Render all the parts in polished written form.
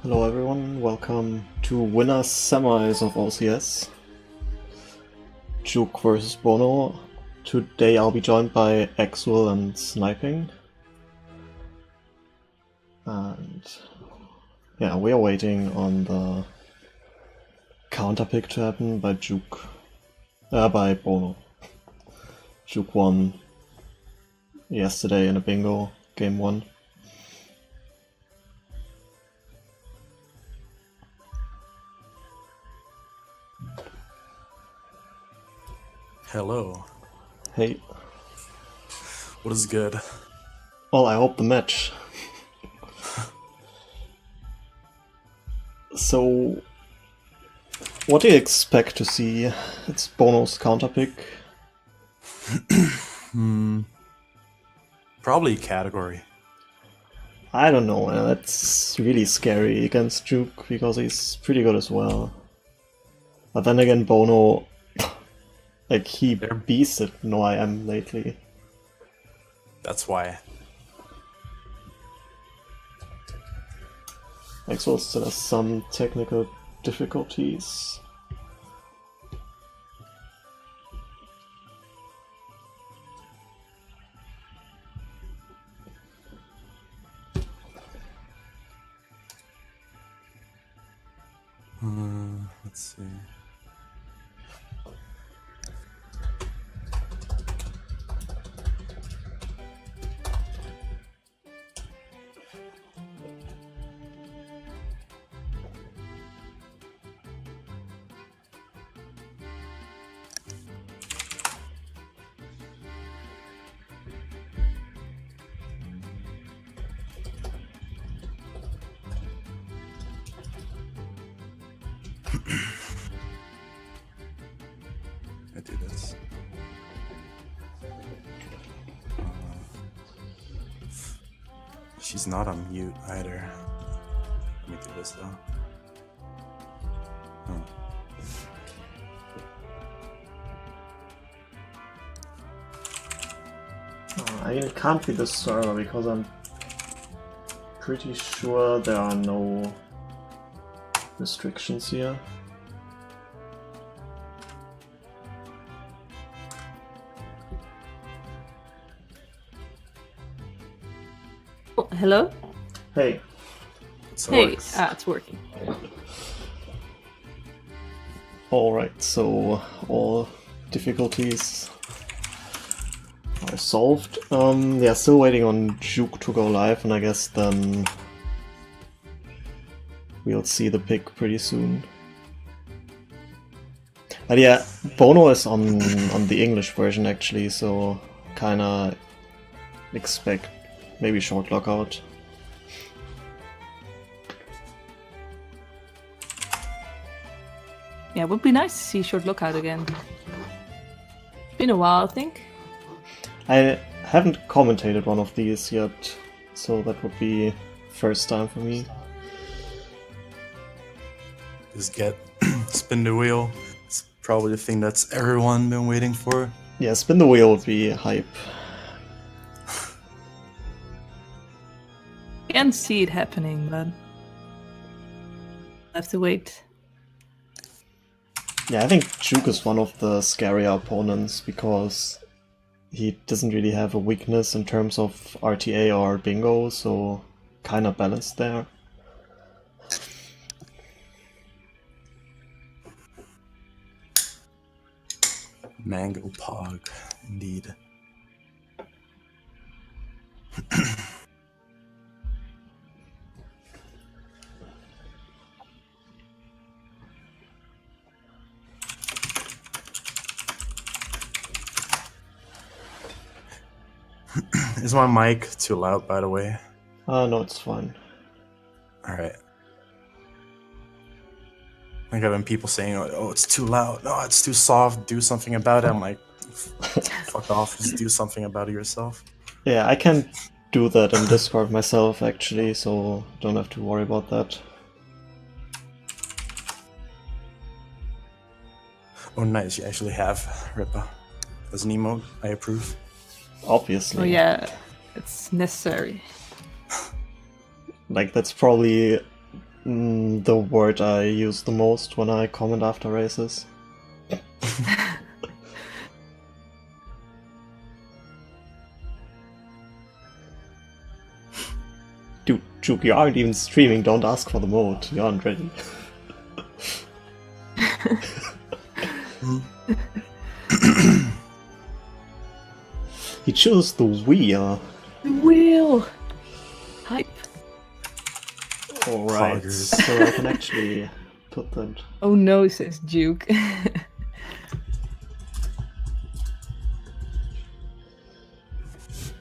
Hello everyone, welcome to winners semis of OCS. Juwk versus Bonooru. Today I'll be joined by Axel and Sniping. And yeah, we are waiting on the counter pick to happen by Juwk. By Bonooru. Juwk won yesterday in a bingo, game 1. Hello. Hey. What is good? Well, I hope the match. So, what do you expect to see? It's Bono's counter pick. Probably category. I don't know, that's really scary against Juwk because he's pretty good as well. But then again, Bono, like, he beasted No I Am lately. That's why. Axel still has some technical difficulties. Let's see. I do this. She's not on mute either. Let me do this though. I mean, it can't be the server because I'm pretty sure there are no restrictions here. Oh, hello? Hey. So Hey, it's working. Alright, so all difficulties are solved. Yeah, still waiting on Juwk to go live, and I guess then we'll see the pick pretty soon. But yeah, Bono is on the English version actually, so kinda expect maybe short lockout. Yeah, it would be nice to see Short Lookout again. It's been a while, I think. I haven't commentated one of these yet, so that would be first time for me. just get spin the wheel. It's probably the thing that's everyone been waiting for. Yeah, spin the wheel would be hype. I can see it happening, but I have to wait. Yeah, I think Juwk is one of the scarier opponents because he doesn't really have a weakness in terms of RTA or bingo, so kinda balanced there. Mango Pog, indeed. Is my mic too loud, by the way? No, it's fine. Alright. Like I've been people saying, oh, it's too loud. No, it's too soft. Do something about it. I'm like, fuck off. Just do something about it yourself. Yeah, I can do that in Discord myself actually, so don't have to worry about that. Oh, nice. You actually have Rippa as an emote. I approve. Obviously. Oh yeah, it's necessary. Like, that's probably The word I use the most when I comment after races. Dude, Juwk, you aren't even streaming, don't ask for the mode, you aren't ready. He chose the wheel. The wheel! Hype. Alright, Poggers. so I can actually put that... Oh no, says Juwk.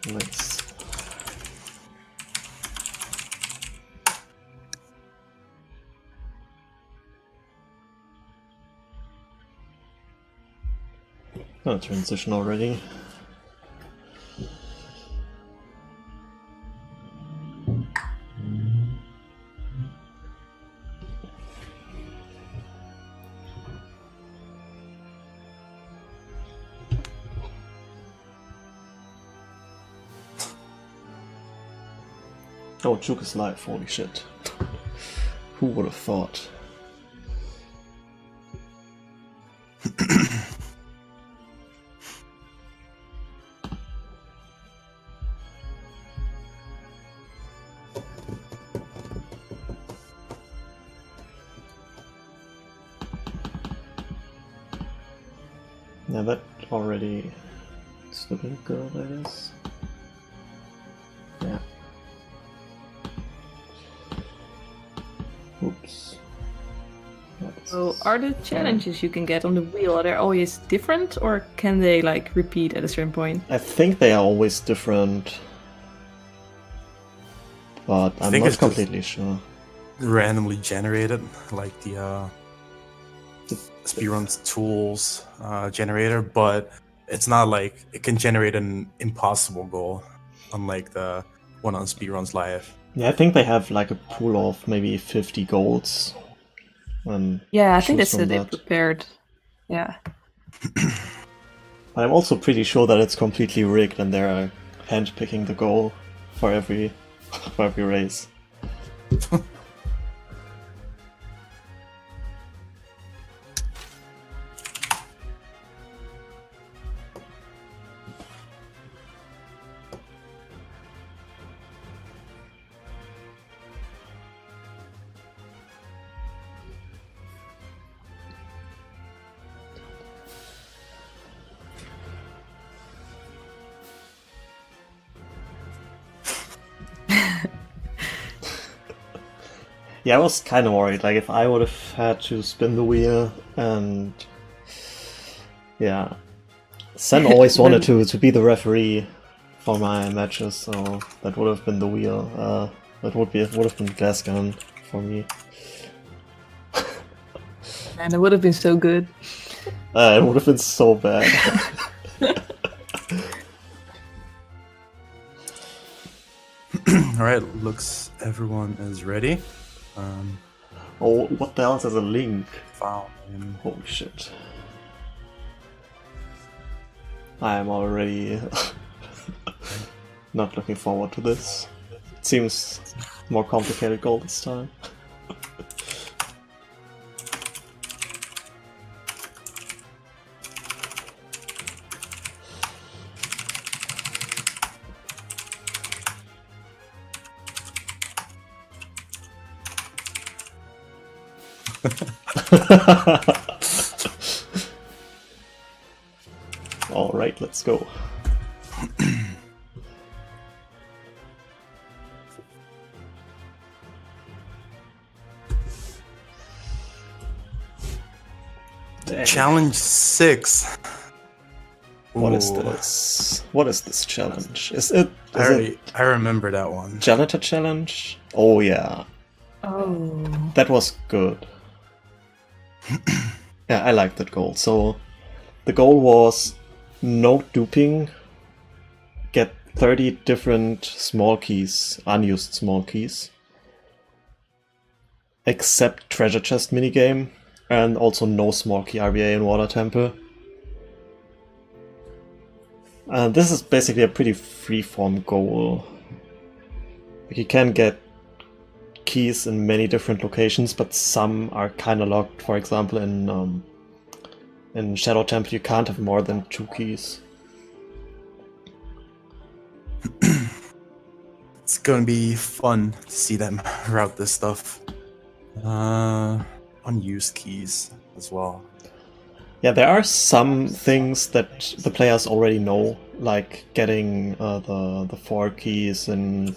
Nice. Oh, transition already. Oh, Juwk is live, holy shit. Who would have thought? Yeah, that already is looking good, I guess. Yeah. Oops. So are the challenges you can get on the wheel, are they always different, or can they like repeat at a certain point? I think they are always different, but I'm think not it's just- completely sure. Randomly generated, like the speedruns tools generator, but it's not like it can generate an impossible goal, unlike the one on speedruns live. Yeah, I think they have like a pool of maybe 50 golds. And Yeah, I think choose that's from it. They that. prepared. Yeah. But I'm also pretty sure that it's completely rigged and they're handpicking the goal for every race. Yeah, I was kind of worried, like if I would have had to spin the wheel and... Yeah. Sen always wanted to be the referee for my matches, so that would have been the wheel. That would have been Glass Gun for me. And it would have been so good. It would have been so bad. Alright, looks everyone is ready. Oh, what the hell is a link? Found in Holy shit. I am already not looking forward to this. It seems more complicated goal this time. Alright, let's go. Dang. Challenge 6. What is Ooh. this? What is this challenge? Is it I remember that one. Janitor Challenge? Oh yeah, Oh. that was good. Yeah, I like that goal. So the goal was no duping, get 30 different small keys, unused small keys, except treasure chest minigame, and also no small key RBA in Water Temple. This is basically a pretty freeform goal. Like you can get keys in many different locations, but some are kind of locked. For example, in Shadow Temple, you can't have more than 2 keys. It's gonna be fun to see them route this stuff. Unused keys as well. Yeah, there are some things that the players already know, like getting the 4 keys in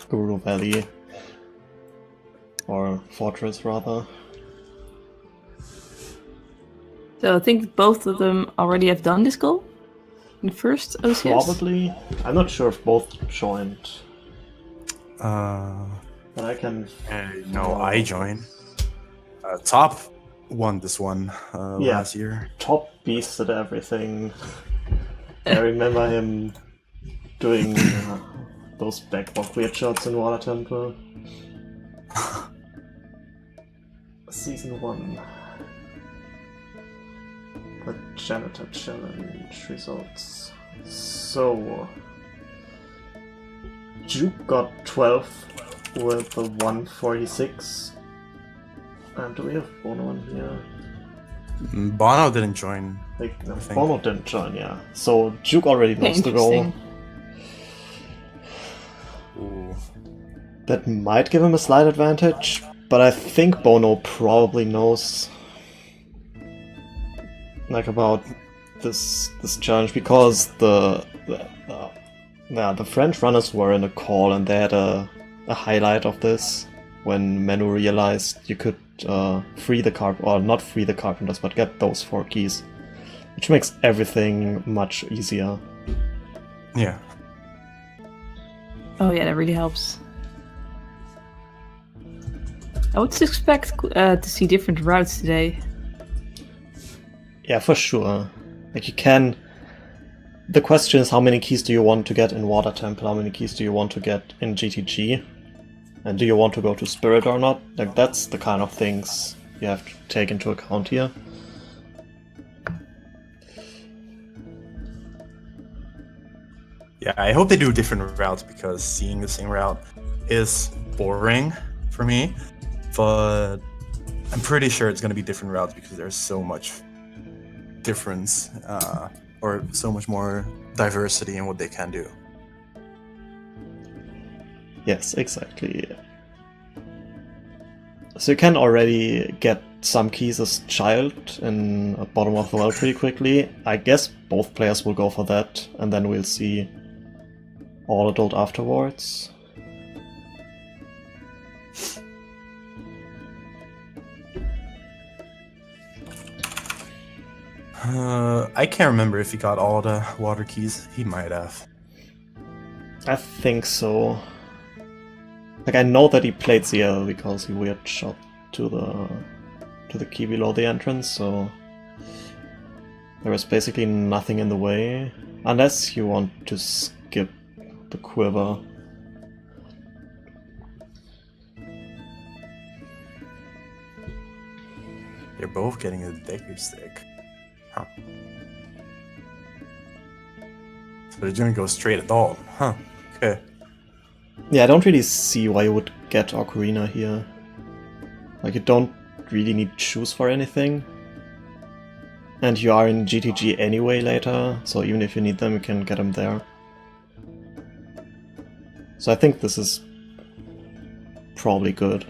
Guru Valley, or Fortress rather. So I think both of them already have done this goal in the first OCS. Probably. I'm not sure if both joined. Uh, But I can. no, I joined. Top won this one Yeah. last year. Top beast at everything. I remember him doing those backwalk weird shots in Water Temple. Season 1. The Janitor Challenge results. So, Juwk got 12 with the 146. And do we have Bono in here? Bono didn't join. Like, no, I think. Bono didn't join, yeah. So Juwk already knows the goal. Interesting. Ooh. That might give him a slight advantage, but I think Bono probably knows like about this challenge because the French runners were in a call and they had a highlight of this when Manu realized you could free the or not free the carpenters, but get those 4 keys, which makes everything much easier. Yeah. Oh yeah, that really helps. I would expect to see different routes today. Yeah, for sure. Like you can. The question is, how many keys do you want to get in Water Temple? How many keys do you want to get in GTG? And do you want to go to Spirit or not? Like that's the kind of things you have to take into account here. Yeah, I hope they do different routes because seeing the same route is boring for me. But I'm pretty sure it's going to be different routes because there's so much difference or so much more diversity in what they can do. Yes, exactly. So you can already get some keys as child in bottom of the well pretty quickly. I guess both players will go for that, and then we'll see all adult afterwards. I can't remember if he got all the water keys. He might have. I think so. Like I know that he played CL because he weird shot to the key below the entrance, so there is basically nothing in the way, unless you want to skip the quiver. They're both getting a dagger stick. Huh. So they're gonna go straight at all. Huh. Okay. Yeah, I don't really see why you would get Ocarina here. Like, you don't really need shoes for anything. And you are in GTG anyway later, so even if you need them, you can get them there. So I think this is probably good.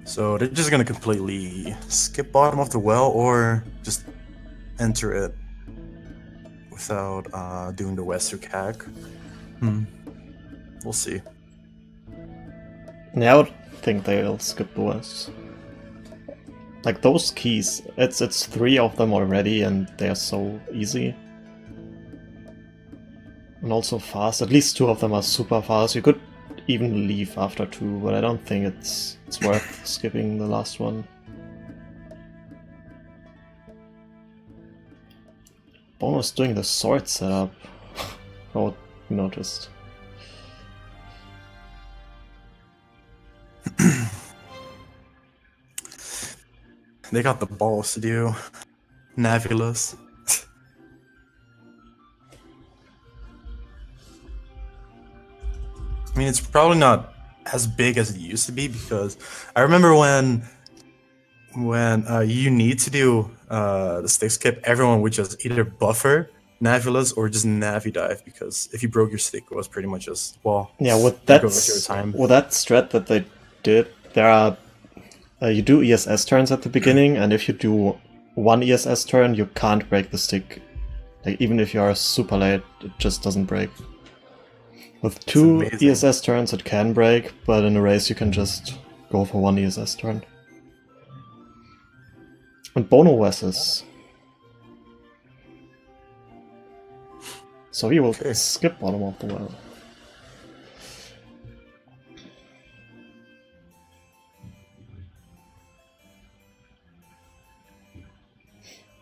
So they're just gonna completely skip bottom of the well or just enter it without doing the Western CAG. We'll see. Yeah, I would think they'll skip the West. Like those keys, it's 3 of them already and they're so easy. And also fast, at least 2 of them are super fast. You could even leave after 2, but I don't think it's worth skipping the last one. Bono's doing the sword setup. Oh, noticed. They got the balls to do Navulus. I mean, it's probably not as big as it used to be because I remember when you need to do the stick skip, everyone would just either buffer Navilas or just Navi dive because if you broke your stick, it was pretty much just Yeah, with there that goes your time. with that strat that they did, there are you do ESS turns at the beginning, and if you do one ESS turn, you can't break the stick. Like even if you are super late, it just doesn't break. With two amazing. ESS turns, it can break, but in a race, you can just go for one ESS turn. And Bono versus. So he will skip bottom of the well.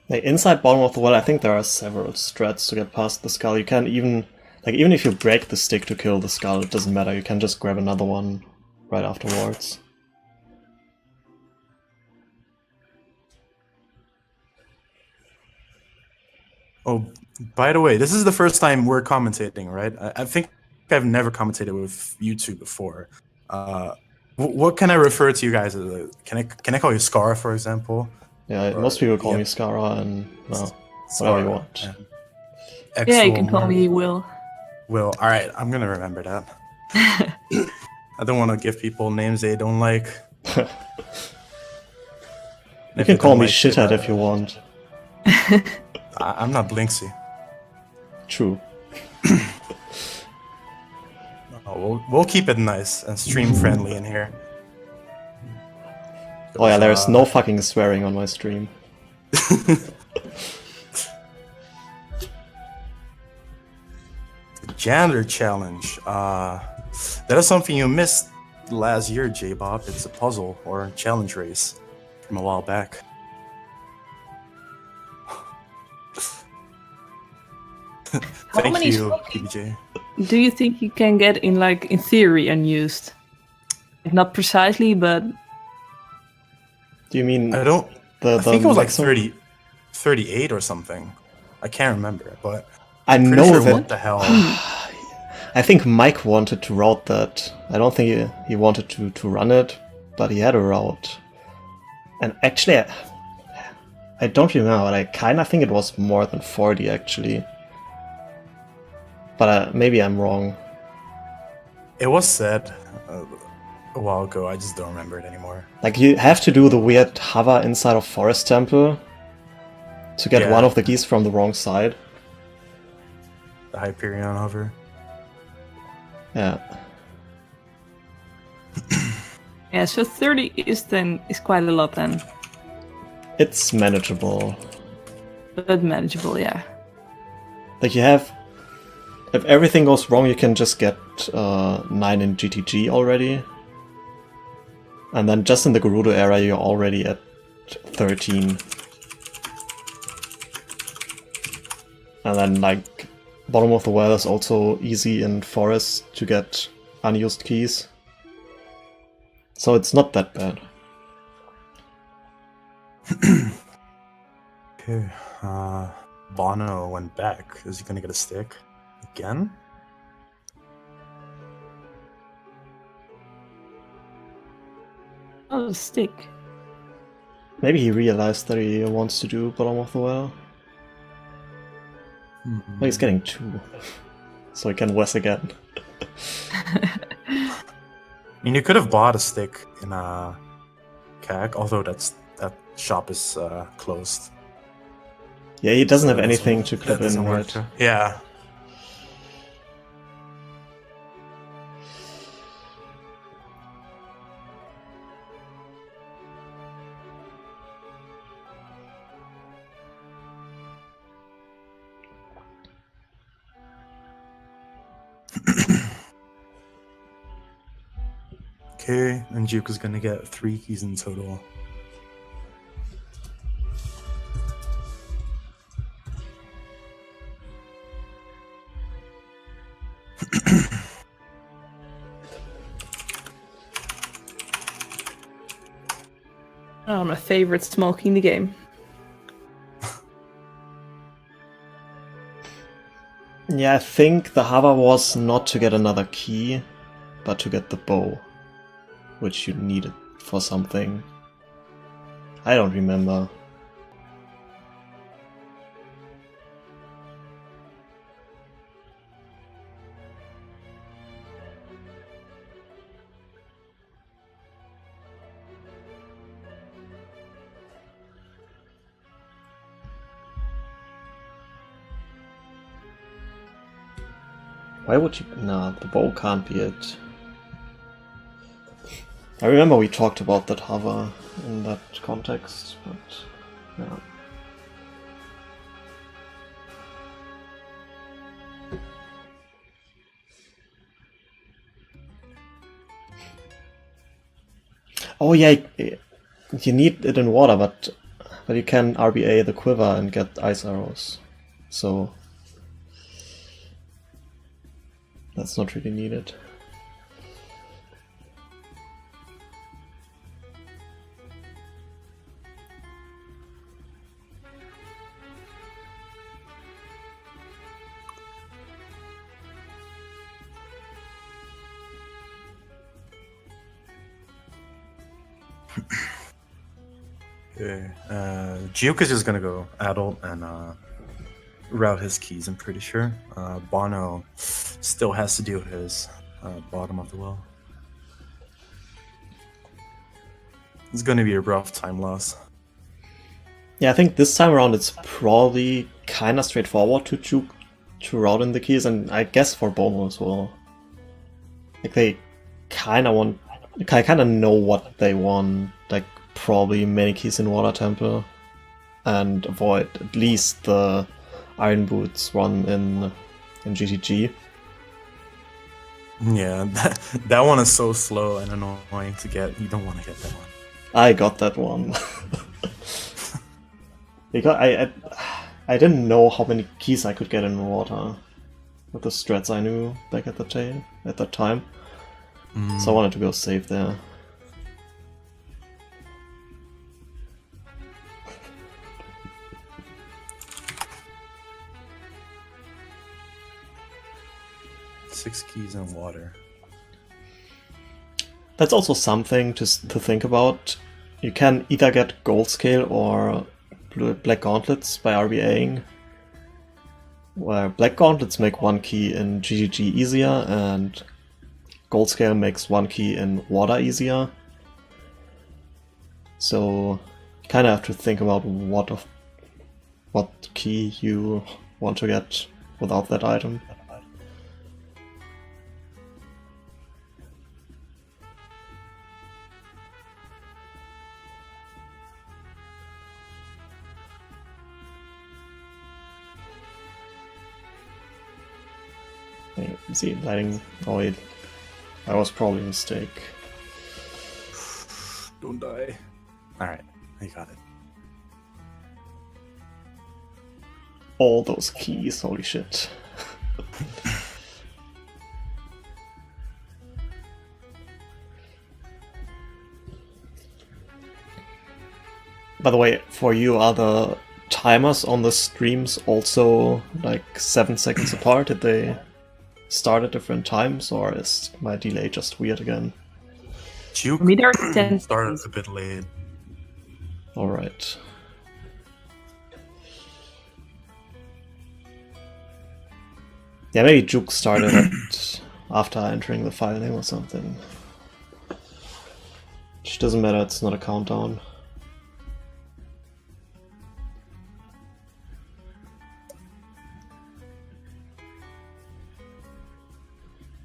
Like inside bottom of the well, I think there are several strats to get past the skull. You can even if you break the stick to kill the skull, it doesn't matter. You can just grab another one right afterwards. Oh, by the way, this is the first time we're commentating, right? I think I've never commentated with you two before. What can I refer to you guys as? Can I call you Scar, for example? Yeah, Or- most people call yeah. me Skara and whatever you want. Yeah, you can call me Will. Will. All right, I'm gonna remember that. I don't want to give people names they don't like. You can call me shithead if you want. I'm not Blinksy. True. No, we'll keep it nice and stream friendly in here. Oh yeah, there's no fucking swearing on my stream. Janitor challenge. That is something you missed last year, J-Bob. It's a puzzle or challenge race from a while back. Thank many you, smoking- PBJ. Do you think you can get in theory unused? Not precisely, but Do you mean I don't. the I think it was like maximum? 38 or something. I can't remember, but I pretty know sure that. what the hell. I think Mike wanted to route that. I don't think he wanted to run it, but he had a route. And actually, I don't remember, but I kind of think it was more than 40 actually. But maybe I'm wrong. It was said a while ago. I just don't remember it anymore. Like you have to do the weird hover inside of Forest Temple to get Yeah. one of the geese from the wrong side. The Hyperion hover. Yeah. yeah. So 30 is quite a lot then, It's manageable. but manageable. Yeah. Like you have, if everything goes wrong, you can just get 9 in GTG already. And then just in the Gerudo area, you're already at 13. And then like bottom of the well is also easy in forest to get unused keys. So it's not that bad. Okay. Bono went back. Is he gonna get a stick again? Oh, stick. Maybe he realized that he wants to do bottom of the well. Well, he's getting 2. So he can Wes again. I mean, you could have bought a stick in CAG, although that shop is closed. Yeah, he doesn't have That anything doesn't- to that clip in, doesn't work, right? too. Yeah. Okay, and Juwk is gonna get 3 keys in total. Oh, my favorite smoking the game. Yeah, I think the hover was not to get another key. but to get the bow, which you needed for something. I don't remember. Why would you... Nah, the bow can't be it. I remember we talked about that hover in that context, but yeah. Oh yeah, you need it in water, but you can RBA the quiver and get ice arrows, so that's not really needed. Okay. Juwk is just gonna go adult and route his keys, I'm pretty sure. Bono still has to do his bottom of the well. It's gonna be a rough time loss. Yeah, I think this time around it's probably kind of straightforward to Juwk to route in the keys, and I guess for Bono as well. Like they kind of know what they want. Like probably many keys in Water Temple, and avoid at least the Iron Boots run in GTG. Yeah, that one is so slow and annoying to get. You don't want to get that one. I got that one. Because I didn't know how many keys I could get in water with the strats I knew back at that time. So I wanted to go safe there. Six keys in water. That's also something to think about. You can either get Gold Scale or Black Gauntlets by RBAing, where Black Gauntlets make one key in GGG easier and Gold Scale makes one key in water easier. So you kind of have to think about what key you want to get without that item. See, lighting. Oh wait, that was probably a mistake. Don't die. Alright, I got it. All those keys, holy shit. By the way, for you, are the timers on the streams also like 7 seconds apart? Did they start at different times, or is my delay just weird again? Juwk started a bit late. Alright. Yeah, maybe Juwk started after entering the file name or something. Which doesn't matter, it's not a countdown.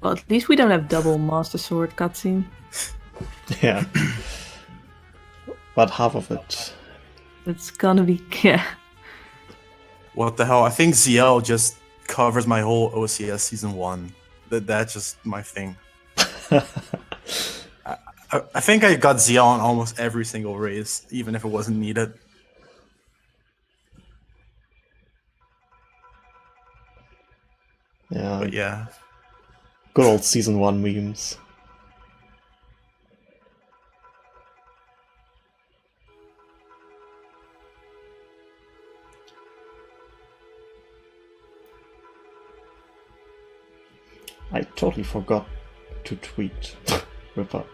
Well, at least we don't have double Master Sword cutscene. Yeah. But half of it. It's gonna be... yeah. What the hell? I think ZL just covers my whole OCS Season 1. That's just my thing. I think I got ZL on almost every single race, even if it wasn't needed. Yeah. But yeah. Good old Season 1 memes. I totally forgot to tweet Ripper.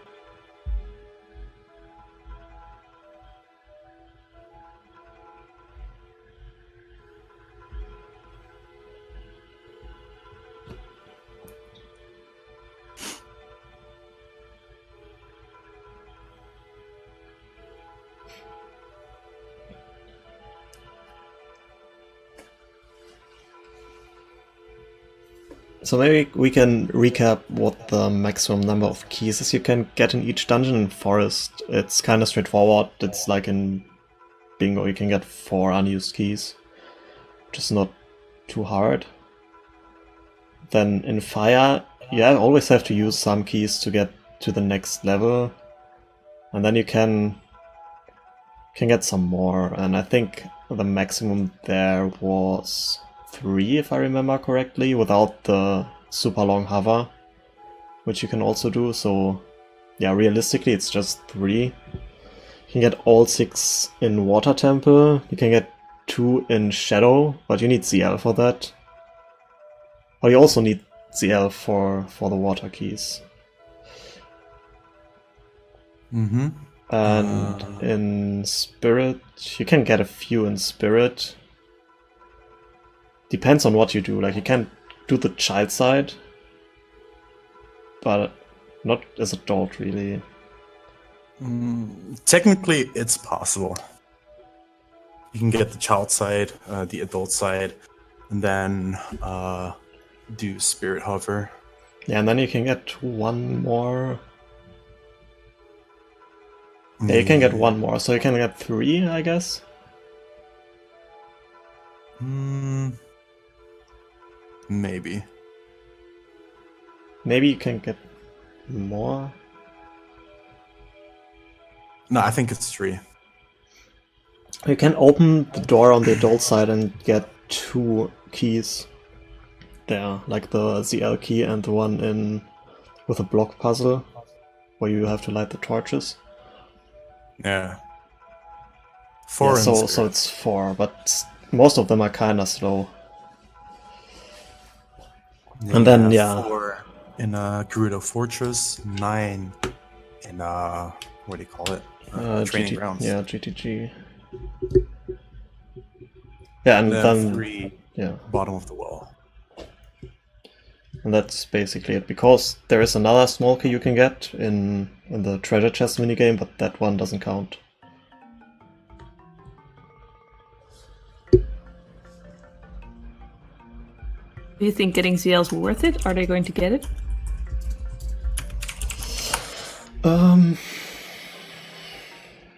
So maybe we can recap what the maximum number of keys is you can get in each dungeon. In Forest, it's kind of straightforward. It's like in Bingo, you can get 4 unused keys, which is not too hard. Then in Fire, you always have to use some keys to get to the next level, and then you can get some more. And I think the maximum there was 3, if I remember correctly, without the super long hover, which you can also do. So yeah, realistically it's just 3. You can get all 6 in Water Temple, you can get 2 in Shadow, but you need ZL for that. Or you also need ZL for the water keys. Mm-hmm. And in Spirit, you can get a few in Spirit. Depends on what you do. Like, you can do the child side, but not as adult, really. Technically, it's possible. You can get the child side, the adult side, and then do Spirit Hover. Yeah, and then you can get 1 more. Yeah, you can get 1 more, so you can get 3, I guess. Maybe. Maybe you can get more. No, I think it's 3. You can open the door on the adult side and get 2 keys there, like the ZL key and the one in with a block puzzle, where you have to light the torches. Yeah. 4 Yeah, so it's 4, but most of them are kinda slow. Yeah, and then 4 in Gerudo Fortress, 9 in what do you call it? Training grounds. Yeah, GTG. Yeah, and then 3 bottom of the well. And that's basically it, because there is another small key you can get in the treasure chest minigame, but that one doesn't count. Do you think getting ZL's worth it? Are they going to get it?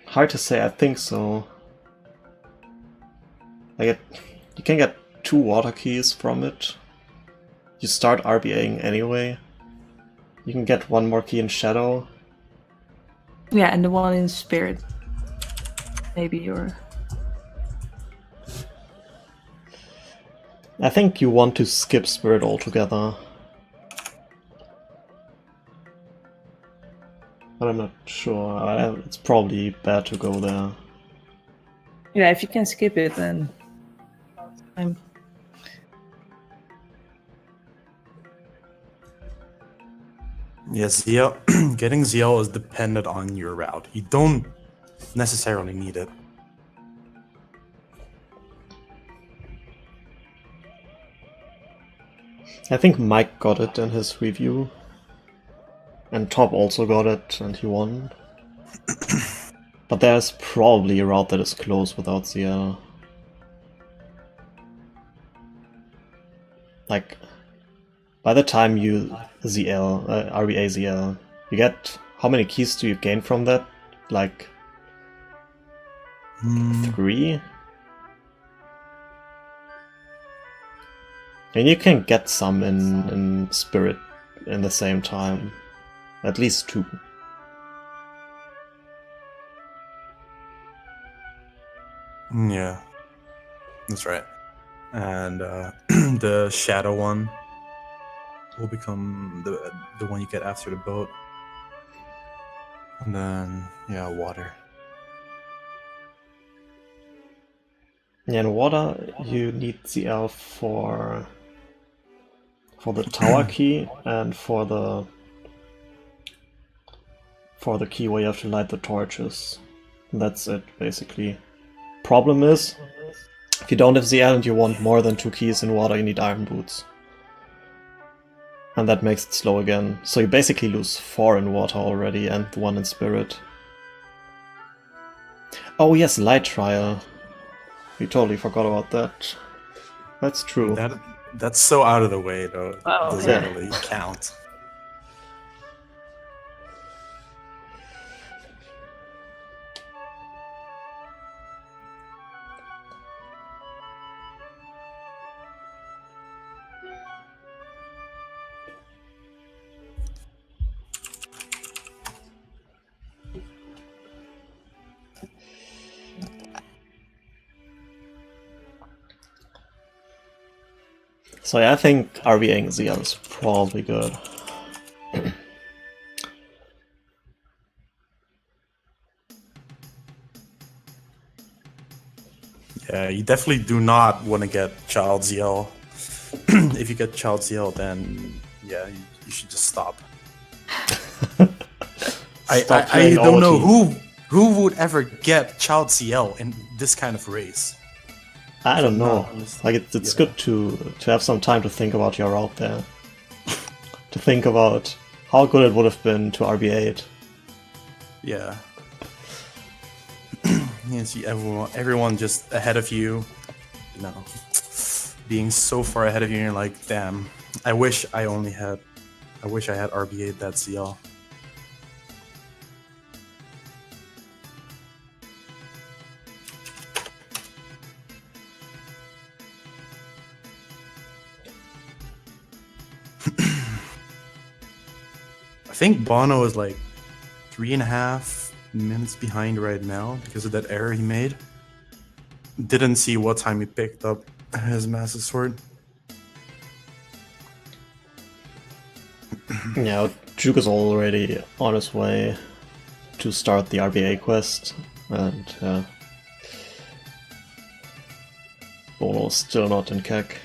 Hard to say. I think so. Like, you can get 2 water keys from it. You start RBAing anyway. You can get 1 more key in Shadow. Yeah, and the one in Spirit. Maybe, or... I think you want to skip Spirit altogether. But I'm not sure. It's probably bad to go there. Yeah, if you can skip it, then... Yes, ZL. Getting ZL is dependent on your route. You don't necessarily need it. I think Mike got it in his review. And Top also got it, and he won. But there's probably a route that is closed without ZL. Like, by the time you ZL, RBA ZL, you get... How many keys do you gain from that? Like... 3? And you can get some in Spirit in the same time. At least 2. Yeah, that's right. And the Shadow one will become the one you get after the boat. And then, yeah, water. Yeah, in water you need ZL for the tower key and for the for the key where you have to light the torches. And that's it, basically. Problem is, if you don't have ZL and you want more than 2 keys in water, you need iron boots. And that makes it slow again. So you basically lose 4 in water already and 1 in spirit. Oh yes, light trial. We totally forgot about that. That's true. That's so out of the way, though. Wow, It doesn't really count. So yeah, I think RBA and ZL is probably good. Yeah, you definitely do not want to get Child ZL. If you get Child ZL, then yeah, you should just stop. I don't know who would ever get Child CL in this kind of race. I don't know. Like it's Yeah. good to have some time to think about your route there. To think about how good it would have been to RB8. Yeah. You see everyone just ahead of you, you know, being so far ahead of you, and you're like, damn, I wish I had RB8 that CL. I think Bono is like 3.5 minutes behind right now because of that error he made. Didn't see what time he picked up his massive sword. Yeah, Juwk is already on his way to start the RBA quest, and Bono's still not in Kek.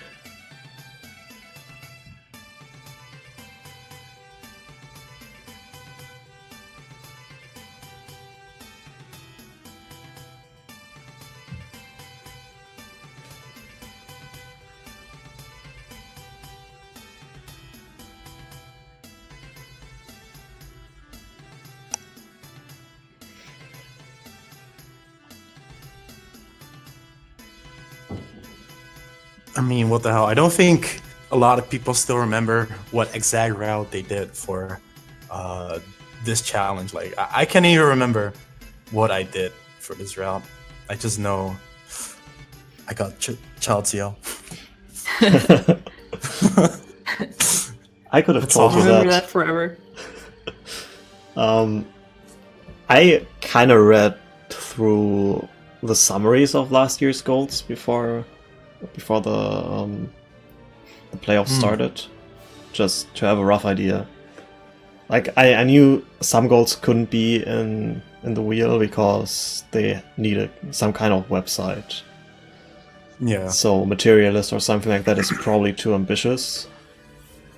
I mean, what the hell? I don't think a lot of people still remember what exact route they did for this challenge. Like, I can't even remember what I did for this route. I just know I got Child CL. I could have That's told all. you Remember that. that forever. I kind of read through the summaries of last year's goals before the playoffs started, just to have a rough idea. Like I knew some goals couldn't be in the wheel because they needed some kind of website. Yeah. So materialist or something like that is probably too ambitious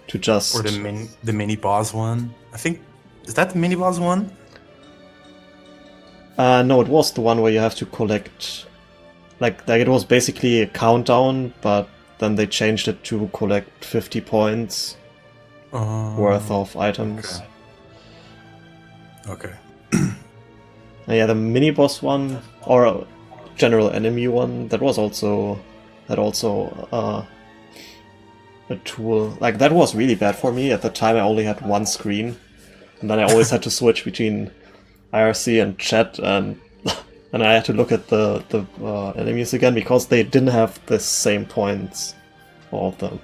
to just. Or the mini boss one. I think, is that the mini boss one? No, it was the one where you have to collect, like it was basically a countdown, but then they changed it to collect 50 points worth of items. Okay. And yeah, the mini boss one or general enemy one that also a tool. Like that was really bad for me at the time. I only had one screen, and then I always had to switch between IRC and chat, and I had to look at the enemies again because they didn't have the same points, all of them.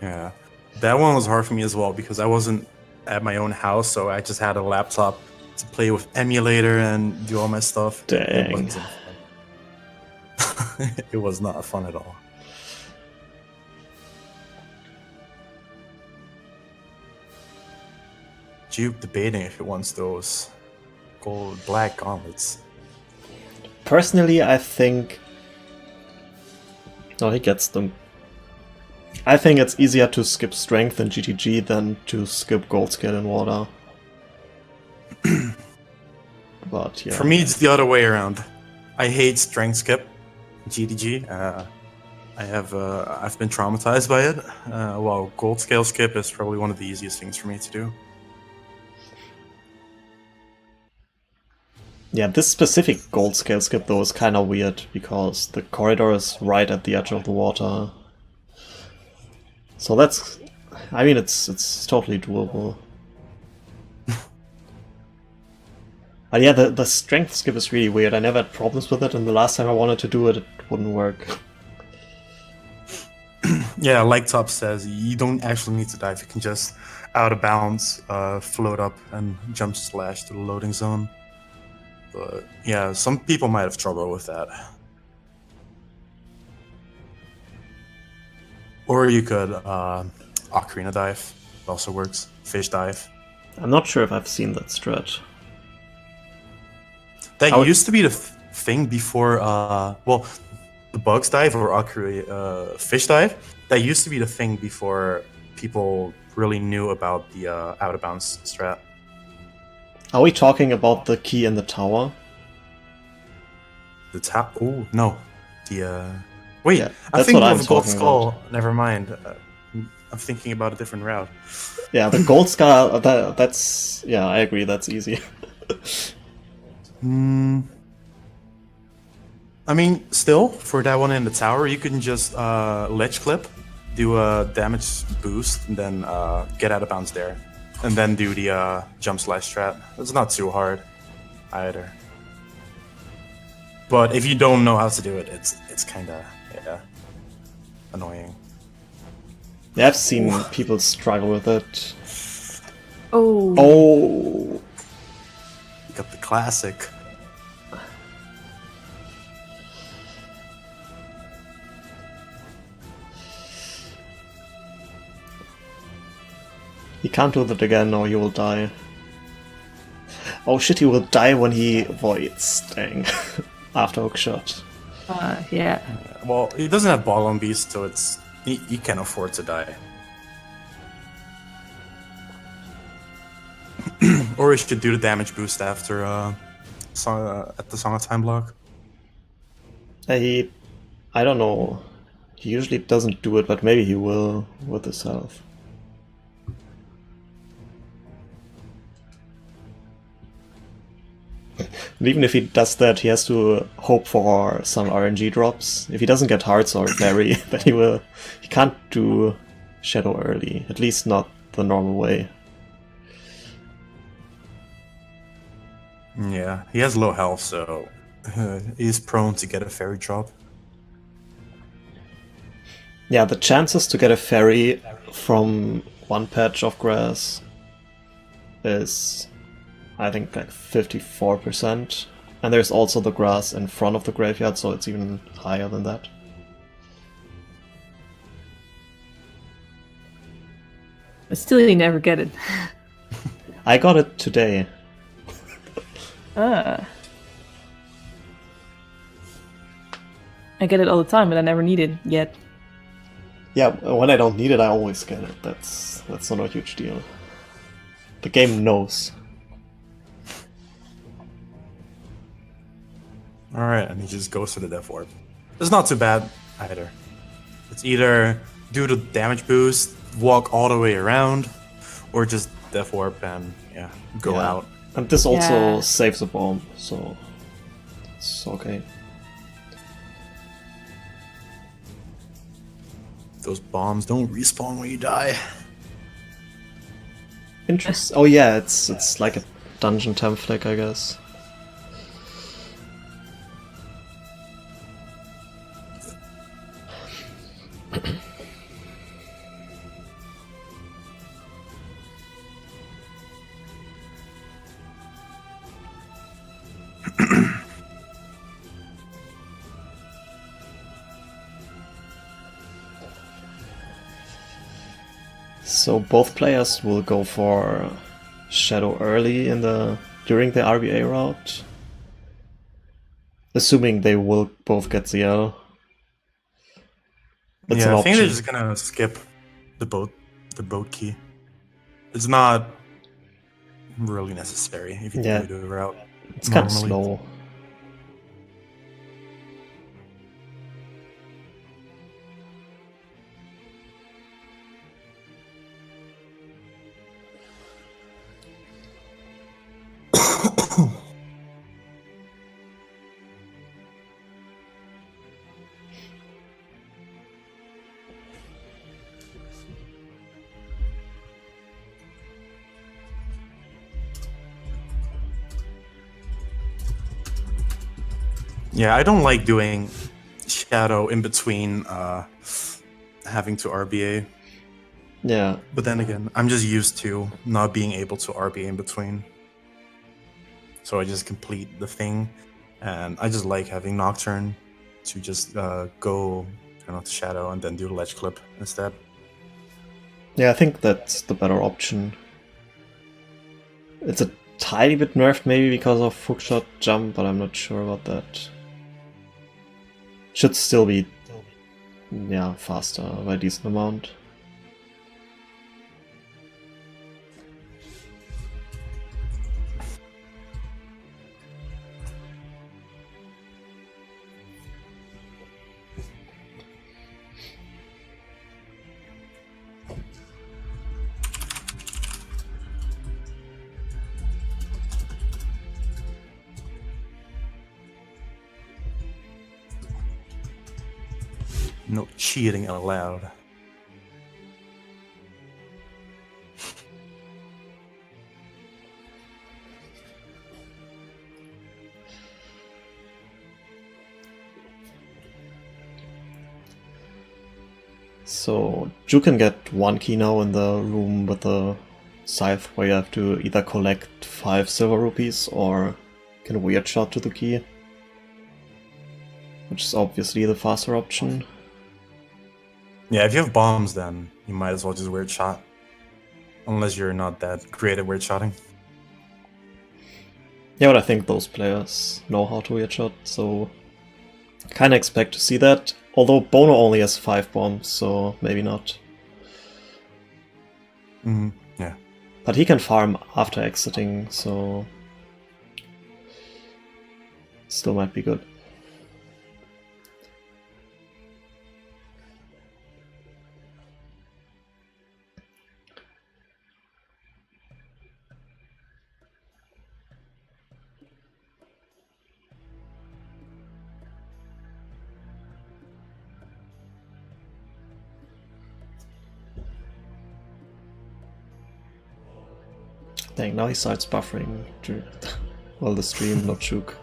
Yeah. That one was hard for me as well because I wasn't at my own house, so I just had a laptop to play with emulator and do all my stuff. Dang. It wasn't fun. It was not fun at all. Juwk debating if he wants those black gauntlets. Personally, I think... No, he gets them. I think it's easier to skip strength in GTG than to skip gold skill in water. But yeah. For me, it's the other way around. I hate strength skip, GDG. I've been traumatized by it. While gold scale skip is probably one of the easiest things for me to do. Yeah, this specific gold scale skip though is kind of weird because the corridor is right at the edge of the water. So that's, I mean, it's totally doable. But yeah, the strength skip is really weird. I never had problems with it, and the last time I wanted to do it, it wouldn't work. Yeah, like Top says, you don't actually need to dive. You can just out of bounds, float up and jump slash to the loading zone. But yeah, some people might have trouble with that. Or you could ocarina dive. It also works. Fish dive. I'm not sure if I've seen that strat. That used to be the thing before, well, the bugs dive or ocarina fish dive. That used to be the thing before people really knew about the out of bounds strat. Are we talking about the key in the tower? The tap? Oh no, the wait. Yeah, I'm that's thinking what I'm of Gold talking Skull. about. Never mind. I'm thinking about a different route. Yeah, the gold skull. That's yeah, I agree. That's easy. I mean, still for that one in the tower, you can just ledge clip, do a damage boost, and then get out of bounds there, and then do the jump slash strat. It's not too hard either. But if you don't know how to do it, it's kind of annoying. Yeah, I've seen people struggle with it. Oh. Oh. You got the classic. He can't do that again or he will die. Oh shit, he will die when he voids. Dang. After hookshot. Yeah. Well, he doesn't have ball on beast, so he can afford to die. Or he should do the damage boost after at the Song of Time block. I don't know. He usually doesn't do it, but maybe he will with his health. And even if he does that, he has to hope for some RNG drops. If he doesn't get hearts or fairy, then he can't do Shadow early. At least not the normal way. Yeah, he has low health, so he's prone to get a fairy drop. Yeah, the chances to get a fairy from one patch of grass is, I think, like 54%. And there's also the grass in front of the graveyard, so it's even higher than that. But still, you never get it. I got it today. I get it all the time, but I never need it yet. Yeah, when I don't need it, I always get it. That's not a huge deal. The game knows. Alright, and he just goes for the Death Orb. It's not too bad either. It's either do the damage boost, walk all the way around, or just Death Orb and go out. And this also saves a bomb, so it's okay. Those bombs don't respawn when you die. Interesting. Oh yeah, it's like a dungeon template, I guess. So both players will go for Shadow early during the RBA route, assuming they will both get ZL. It's an I think option. they're just gonna skip the boat key. It's not really necessary if you do the route. It's kind of normally. slow. Yeah, I don't like doing Shadow in between having to RBA. Yeah, But then again, I'm just used to not being able to RBA in between. So I just complete the thing. And I just like having Nocturne to just go turn off the Shadow and then do the Ledge Clip instead. yeah, I think that's the better option. It's a tiny bit nerfed maybe because of hookshot jump, but I'm not sure about that. Should still be, yeah, faster by a decent amount. No cheating allowed. So Juwk can get one key now in the room with the scythe, where you have to either collect 5 silver rupees or can weird shot to the key, which is obviously the faster option. Yeah, if you have bombs, then you might as well just weird shot. Unless you're not that great at weird shotting. Yeah, but I think those players know how to weird shot, so kinda expect to see that. Although Bono only has 5 bombs, so maybe not. Yeah. But he can farm after exiting, so still might be good. Dang, now he starts buffering. Well, the stream, not Juwk.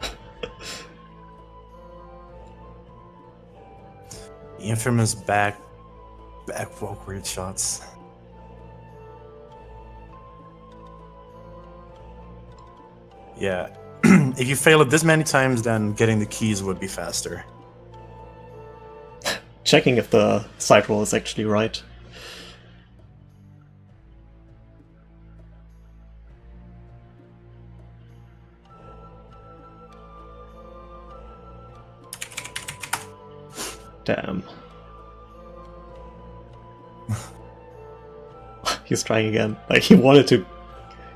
The infamous back walk weird shots. Yeah. If you fail it this many times, then getting the keys would be faster. Checking if the side roll is actually right. Damn. He's trying again. Like, he wanted to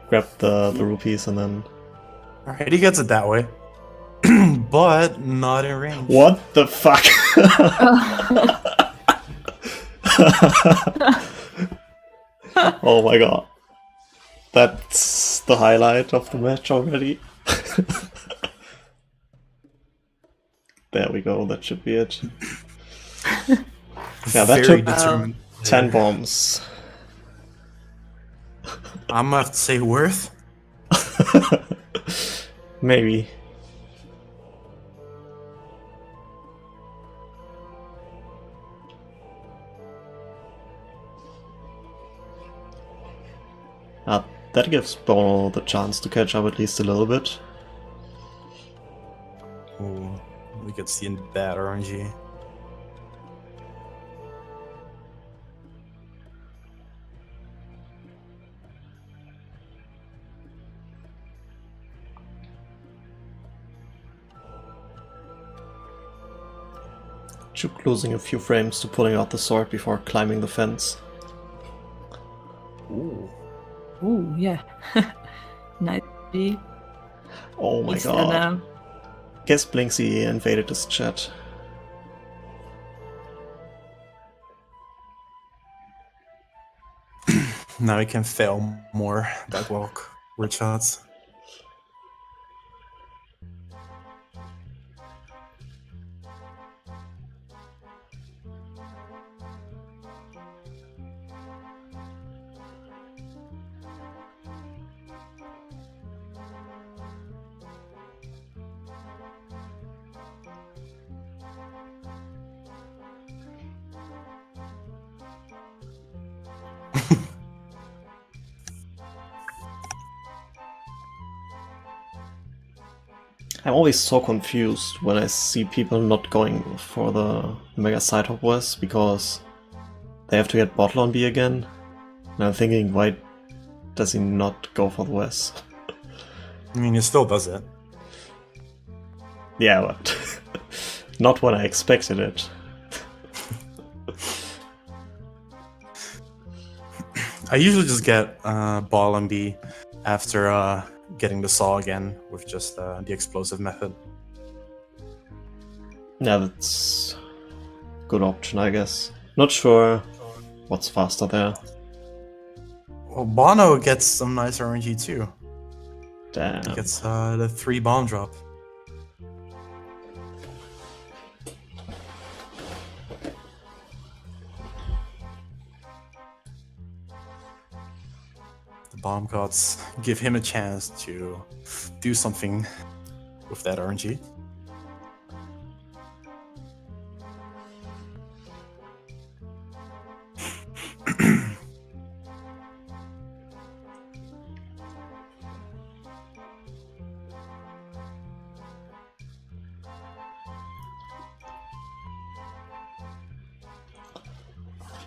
grab the rupees and then... Alright, he gets it that way. But not in range. What the fuck? Oh my god. That's the highlight of the match already. There we go, that should be it. Yeah, that Very took determined. 10 bombs. I'm gonna have to say worth. Maybe. That gives Bono the chance to catch up at least a little bit. Ooh, we could see that RNG. Juwk losing a few frames to pulling out the sword before climbing the fence. Ooh. Ooh, yeah. Nice. Oh my It's god. an, Guess Blinksy invaded his chat. Now we can fail more that walk word shots. I'm always so confused when I see people not going for the Mega Sidehop West because they have to get bottle on B again. And I'm thinking, why does he not go for the West? I mean, he still does it. Yeah, but not when I expected it. I usually just get ball and B after getting the saw again with just the explosive method. Yeah, that's a good option, I guess. Not sure what's faster there. Well, Bono gets some nice RNG too. Damn. He gets the 3 bomb drop. The bomb gods give him a chance to do something with that RNG.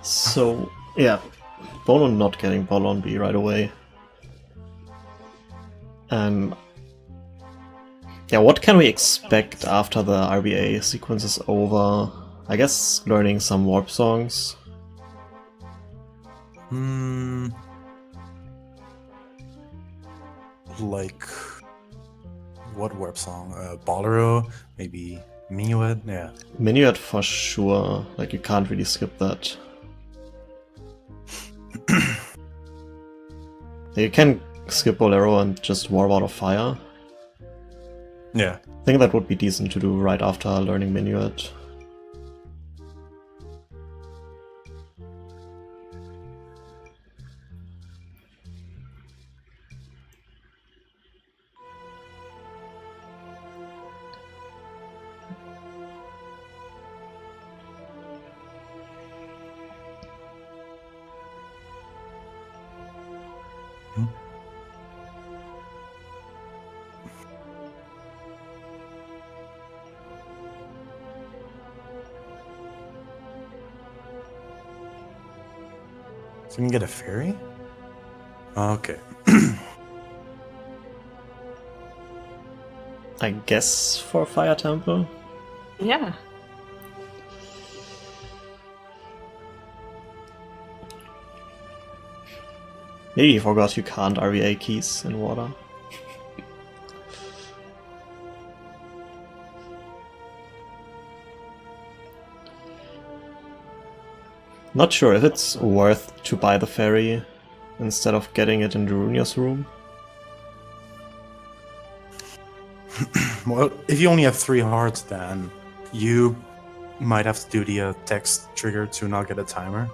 So, yeah, Bono not getting ball on B right away. Yeah, what can we expect after the RBA sequence is over? I guess learning some warp songs. Like what warp song? Bonooru, maybe Minuet. Yeah. Minuet for sure. Like you can't really skip that. You can skip Bolero and just warp out of fire. Yeah. I think that would be decent to do right after learning Minuet. So we can get a fairy? Okay. I guess for Fire Temple. yeah. Maybe he forgot you can't RVA keys in water. Not sure if it's worth to buy the ferry instead of getting it in Darunia's room. Well, if you only have 3 hearts, then you might have to do the text trigger to not get a timer.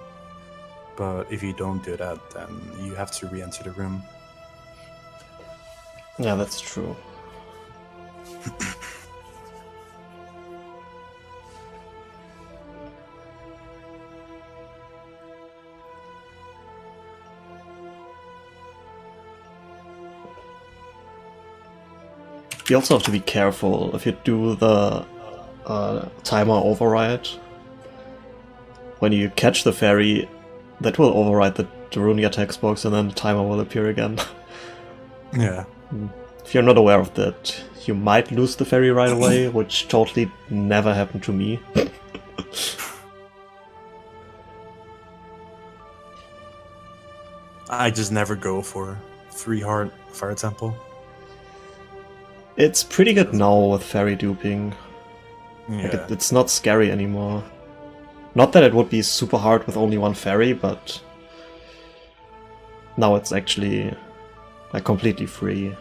But if you don't do that, then you have to re-enter the room. Yeah, that's true. You also have to be careful if you do the timer override. When you catch the ferry, that will override the Darunia text box and then the timer will appear again. Yeah. If you're not aware of that, you might lose the ferry right away, which totally never happened to me. I just never go for 3 heart Fire Temple. It's pretty good now with fairy duping. Like Yeah. it's not scary anymore. Not that it would be super hard with only one fairy, but now it's actually like completely free.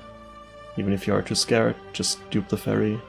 Even if you are too scared, just dupe the fairy.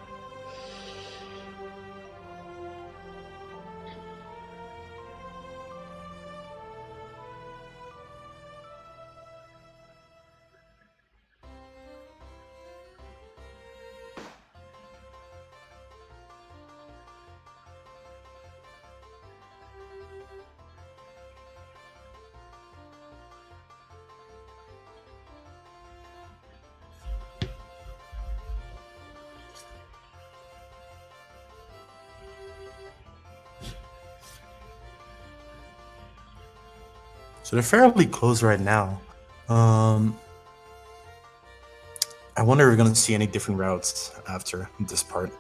So they're fairly close right now. I wonder if we're gonna see any different routes after this part.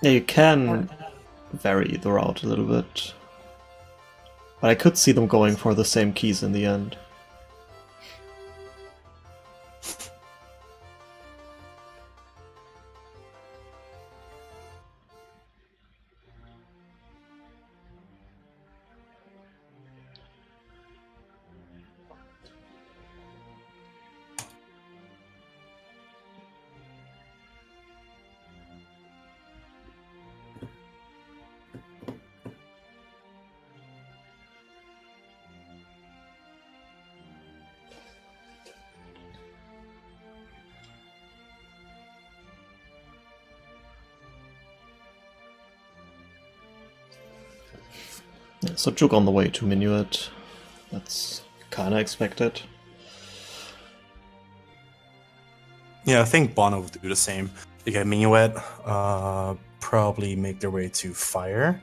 Yeah, you can vary the route a little bit. But I could see them going for the same keys in the end. Yeah, so Juwk on the way to Minuet. That's kinda expected. Yeah, I think Bono would do the same. They get Minuet, probably make their way to Fire.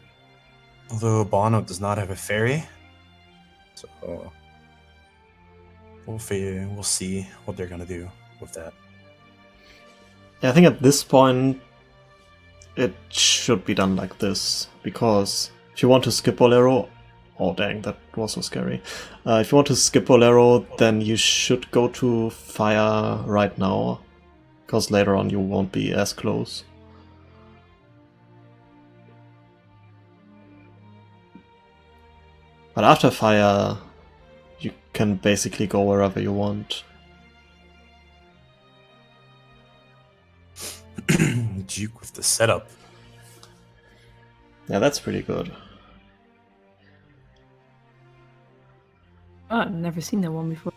Although Bono does not have a fairy. So we'll see what they're gonna do with that. Yeah, I think at this point it should be done like this, because if you want to skip Bolero... Oh dang, that was so scary. If you want to skip Bolero, then you should go to Fire right now, because later on you won't be as close. But after Fire, you can basically go wherever you want. Juwk with the setup. Yeah, that's pretty good. Oh, I've never seen that one before.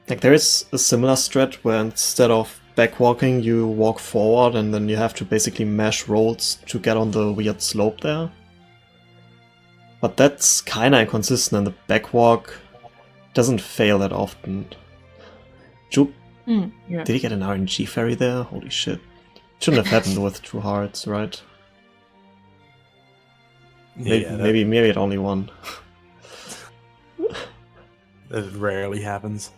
Like, there is a similar strat where instead of backwalking, you walk forward and then you have to basically mash rolls to get on the weird slope there. But that's kinda inconsistent, and the backwalk doesn't fail that often. Juwk, Yeah. did he get an RNG fairy there? Holy shit. Shouldn't have happened with 2 hearts, right? Maybe it only won. That rarely happens.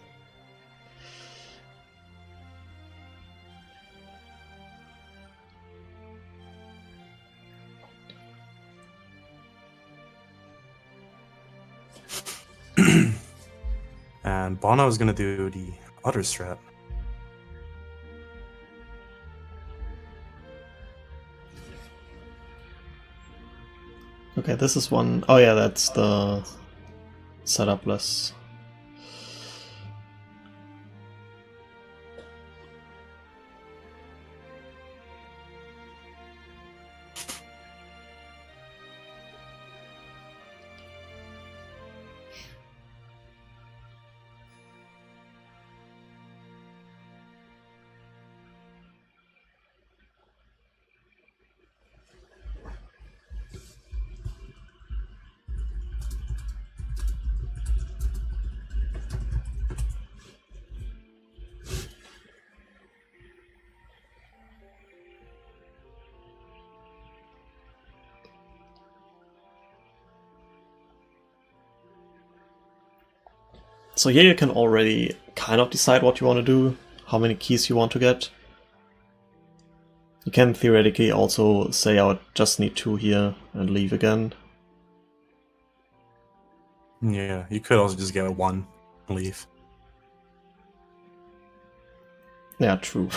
And Bono is gonna do the other strat. Okay, this is one... Oh yeah, that's the setup-less. So here you can already kind of decide what you want to do, how many keys you want to get. You can theoretically also say I would just need 2 here and leave again. Yeah, you could also just get a 1 and leave. Yeah, true.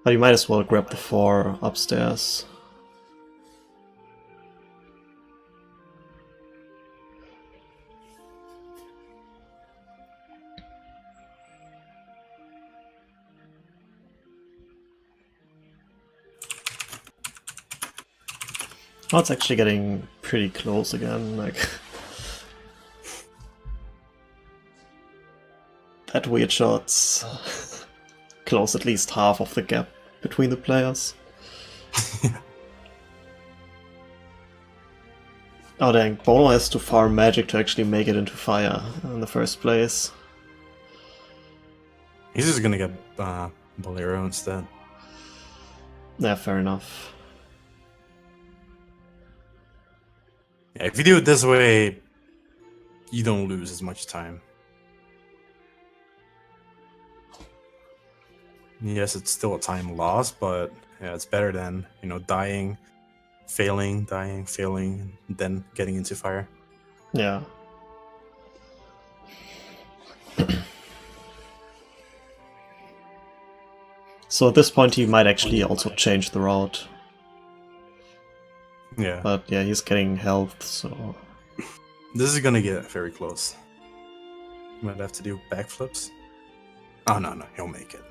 But you might as well grab the 4 upstairs. Oh, it's actually getting pretty close again, like... that weird shot's close at least half of the gap between the players. Oh dang, Bono has to farm magic to actually make it into fire in the first place. He's just gonna get Bonooru instead. Yeah, fair enough. Yeah, if you do it this way, you don't lose as much time. Yes, it's still a time loss, but yeah, it's better than, you know, dying, failing, and then getting into fire. Yeah. So at this point he might actually also change the route. Yeah. But yeah, he's getting health, so... This is gonna get very close. Might have to do backflips. Oh, no, he'll make it.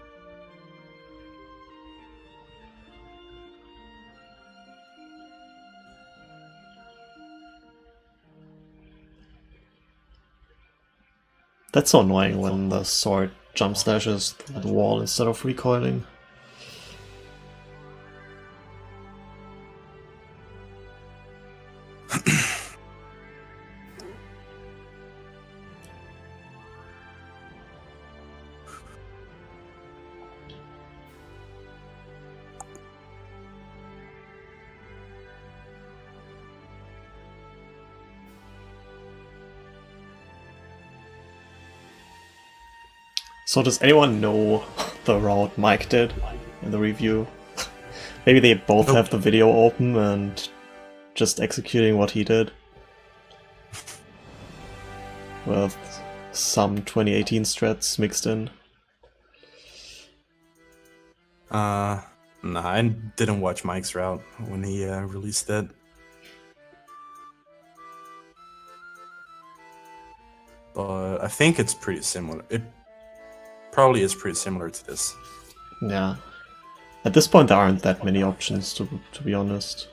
That's so annoying when the sword jump slashes through the wall instead of recoiling. So does anyone know the route Mike did in the review? Maybe they both have the video open and just executing what he did. With some 2018 strats mixed in. Nah, I didn't watch Mike's route when he released it. But I think it's pretty similar. It probably is pretty similar to this. Yeah. At this point there aren't that many options, to be honest.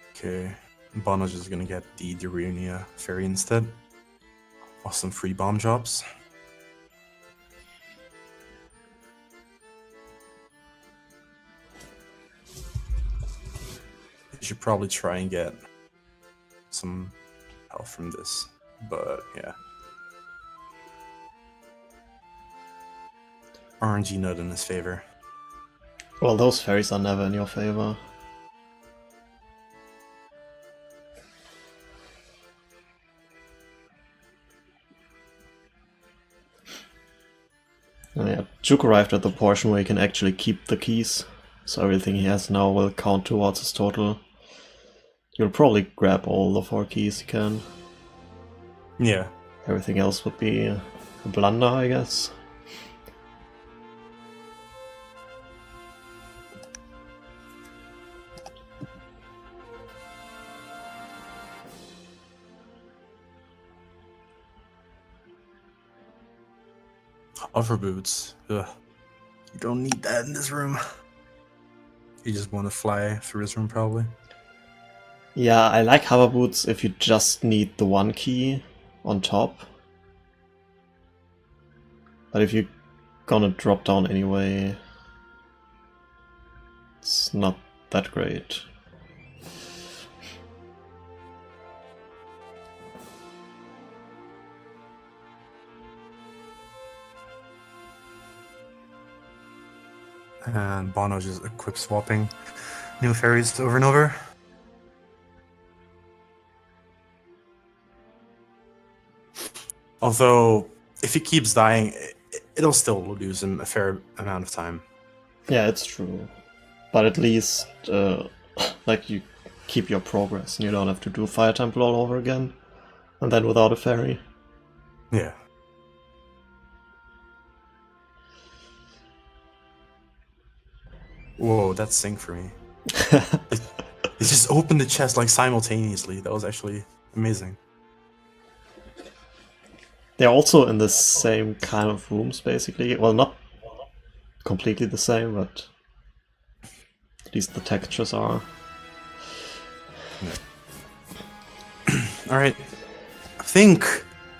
Okay, Bono's just gonna get the Darunia Fairy instead. Awesome free bomb drops. You should probably try and get some health from this, but yeah. RNG not in his favor. Well, those fairies are never in your favor. Oh yeah, Juwk arrived at the portion where he can actually keep the keys, so everything he has now will count towards his total. You'll probably grab all the 4 keys you can. Yeah. Everything else would be a blunder, I guess. Offer boots. Ugh. You don't need that in this room. You just want to fly through this room, probably. Yeah, I like hover boots if you just need the 1 key on top. But if you're gonna drop down anyway, it's not that great. And Bono just equip swapping new fairies over and over. Although, if he keeps dying, it'll still lose him a fair amount of time. Yeah, it's true. But at least, like, you keep your progress and you don't have to do Fire Temple all over again. And then without a ferry. Yeah. Whoa, that's sync for me. It just opened the chest like simultaneously. That was actually amazing. They're also in the same kind of rooms, basically. Well, not completely the same, but at least the textures are. Yeah. Alright. I think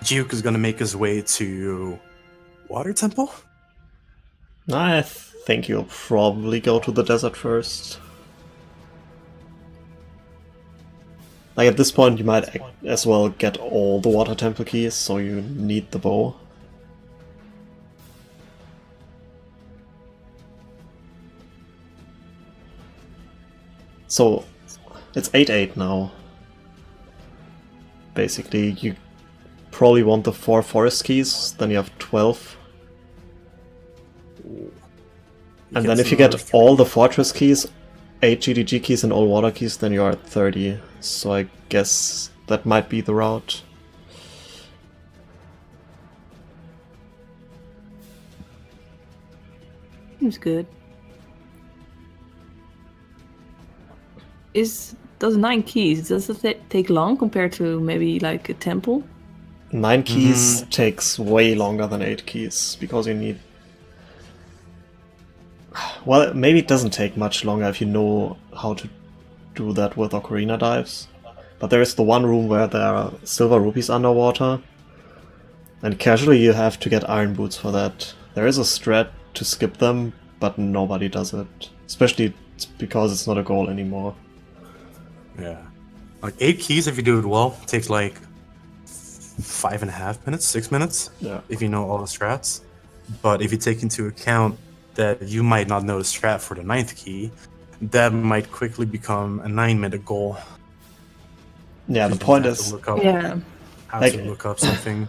Juwk is gonna make his way to Water Temple? I think you'll probably go to the desert first. Like, at this point you might as well get all the Water Temple keys, so you need the bow. So, it's 8-8 now. Basically, you probably want the 4 forest keys, then you have 12. And then if you get all the fortress keys, 8 GDG keys and all water keys, then you are at 30. So I guess that might be the route. Seems good. Those 9 keys, does it take long compared to maybe like a temple? 9 keys takes way longer than 8 keys, because you need... Well, maybe it doesn't take much longer if you know how to do that with Ocarina dives. But there is the one room where there are silver rupees underwater. And casually you have to get iron boots for that. There is a strat to skip them, but nobody does it. Especially because it's not a goal anymore. Yeah. Like 8 keys, if you do it well, takes like 5.5 minutes, 6 minutes. Yeah. If you know all the strats. But if you take into account that you might not know the strat for the 9th key, that might quickly become a 9-minute goal. Yeah, the point is... Look up, Yeah. how Like- to look up something.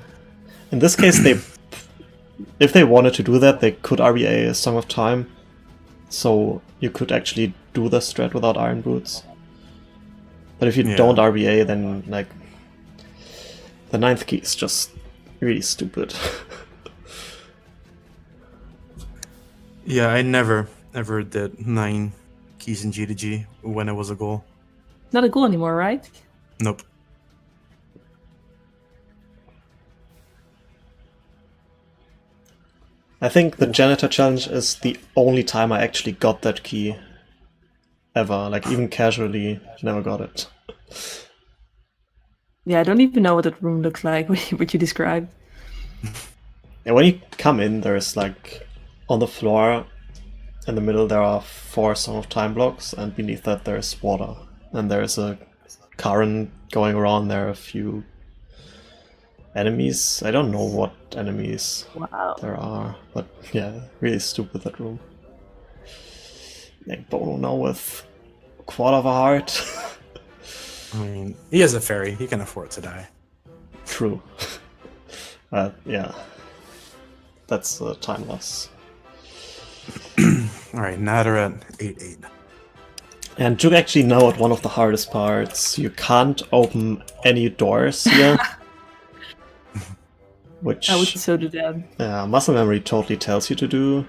In this case, if they wanted to do that, they could RBA a Song of Time. So you could actually do the strat without iron boots. But if you don't RBA, then like the 9th key is just really stupid. Yeah, I never ever did 9 keys in G2G when it was a goal. Not a goal anymore, right? Nope. I think the Janitor Challenge is the only time I actually got that key ever. Like, even casually, never got it. Yeah, I don't even know what that room looks like, what you described. And when you come in, there's like, on the floor in the middle there are 4 Song of Time blocks, and beneath that there's water. And there's a current going around, there are a few enemies. I don't know what enemies there are, but yeah, really stupid, that room. Like Bono now with a quarter of a heart. I mean, he has a fairy. He can afford to die. True. Yeah. That's a time loss. Alright, now they're at 8-8. And Juwk actually now at one of the hardest parts. You can't open any doors here. Which I would so do that. muscle memory totally tells you to do.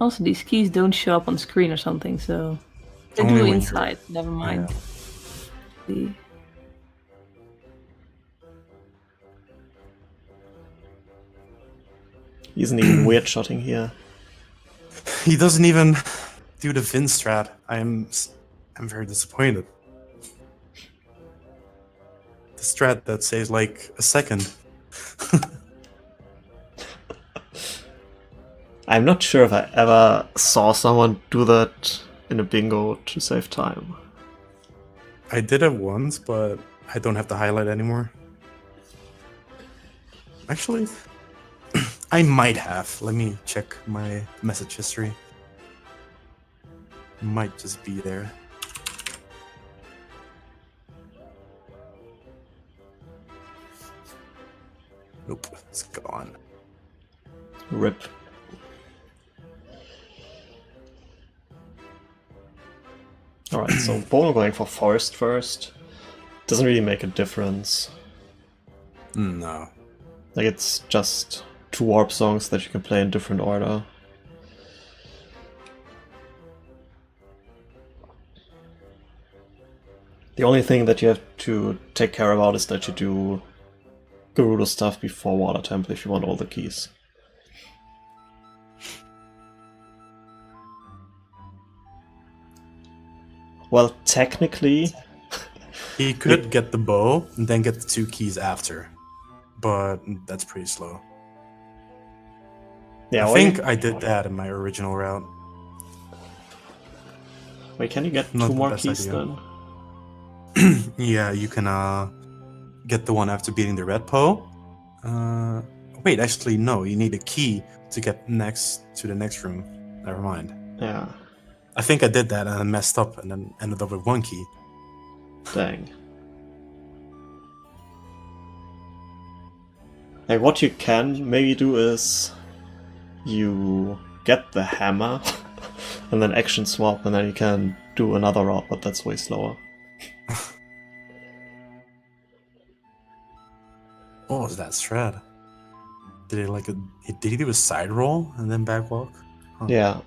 Also, these keys don't show up on screen or something, so they Only do when inside. Never mind. See. He isn't even weird shotting here. He doesn't even do the Vin strat. I'm very disappointed. The strat that saves like a second. I'm not sure if I ever saw someone do that in a bingo to save time. I did it once, but I don't have to highlight anymore. Actually, I might have. Let me check my message history. Might just be there. Nope, it's gone. Rip. Alright, so Bono going for forest first doesn't really make a difference. No. Like, it's just 2 warp songs that you can play in different order. The only thing that you have to take care about is that you do Gerudo stuff before Water Temple if you want all the keys. Well, technically... He could get the bow and then get the 2 keys after. But that's pretty slow. Yeah, I think I did that in my original route. Wait, can you get Not 2 the more best keys idea. then? Yeah, you can get the one after beating the red Poe. Wait, actually, no. You need a key to get next to the next room. Never mind. Yeah, I think I did that and I messed up and then ended up with 1 key. dang. Like, what you can maybe do is you get the hammer and then action swap, and then you can do another route, but that's way slower. What was that strat? Did he do a side roll and then back walk? Huh. Yeah.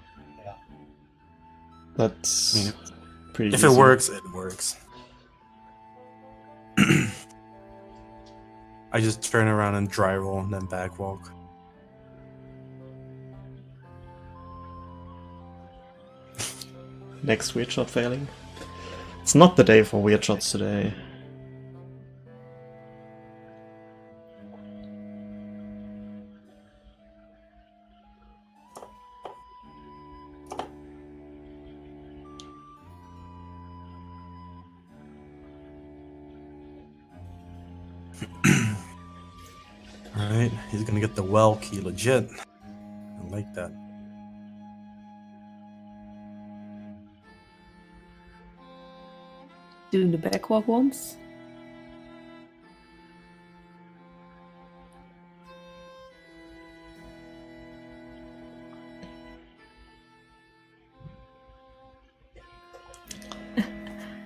That's I mean, pretty if easy. it works, it works. I just turn around and dry roll and then back walk. Next weird shot failing. It's not the day for weird shots today. Alright, he's gonna get the well key legit. I like that. Doing the backwalk once.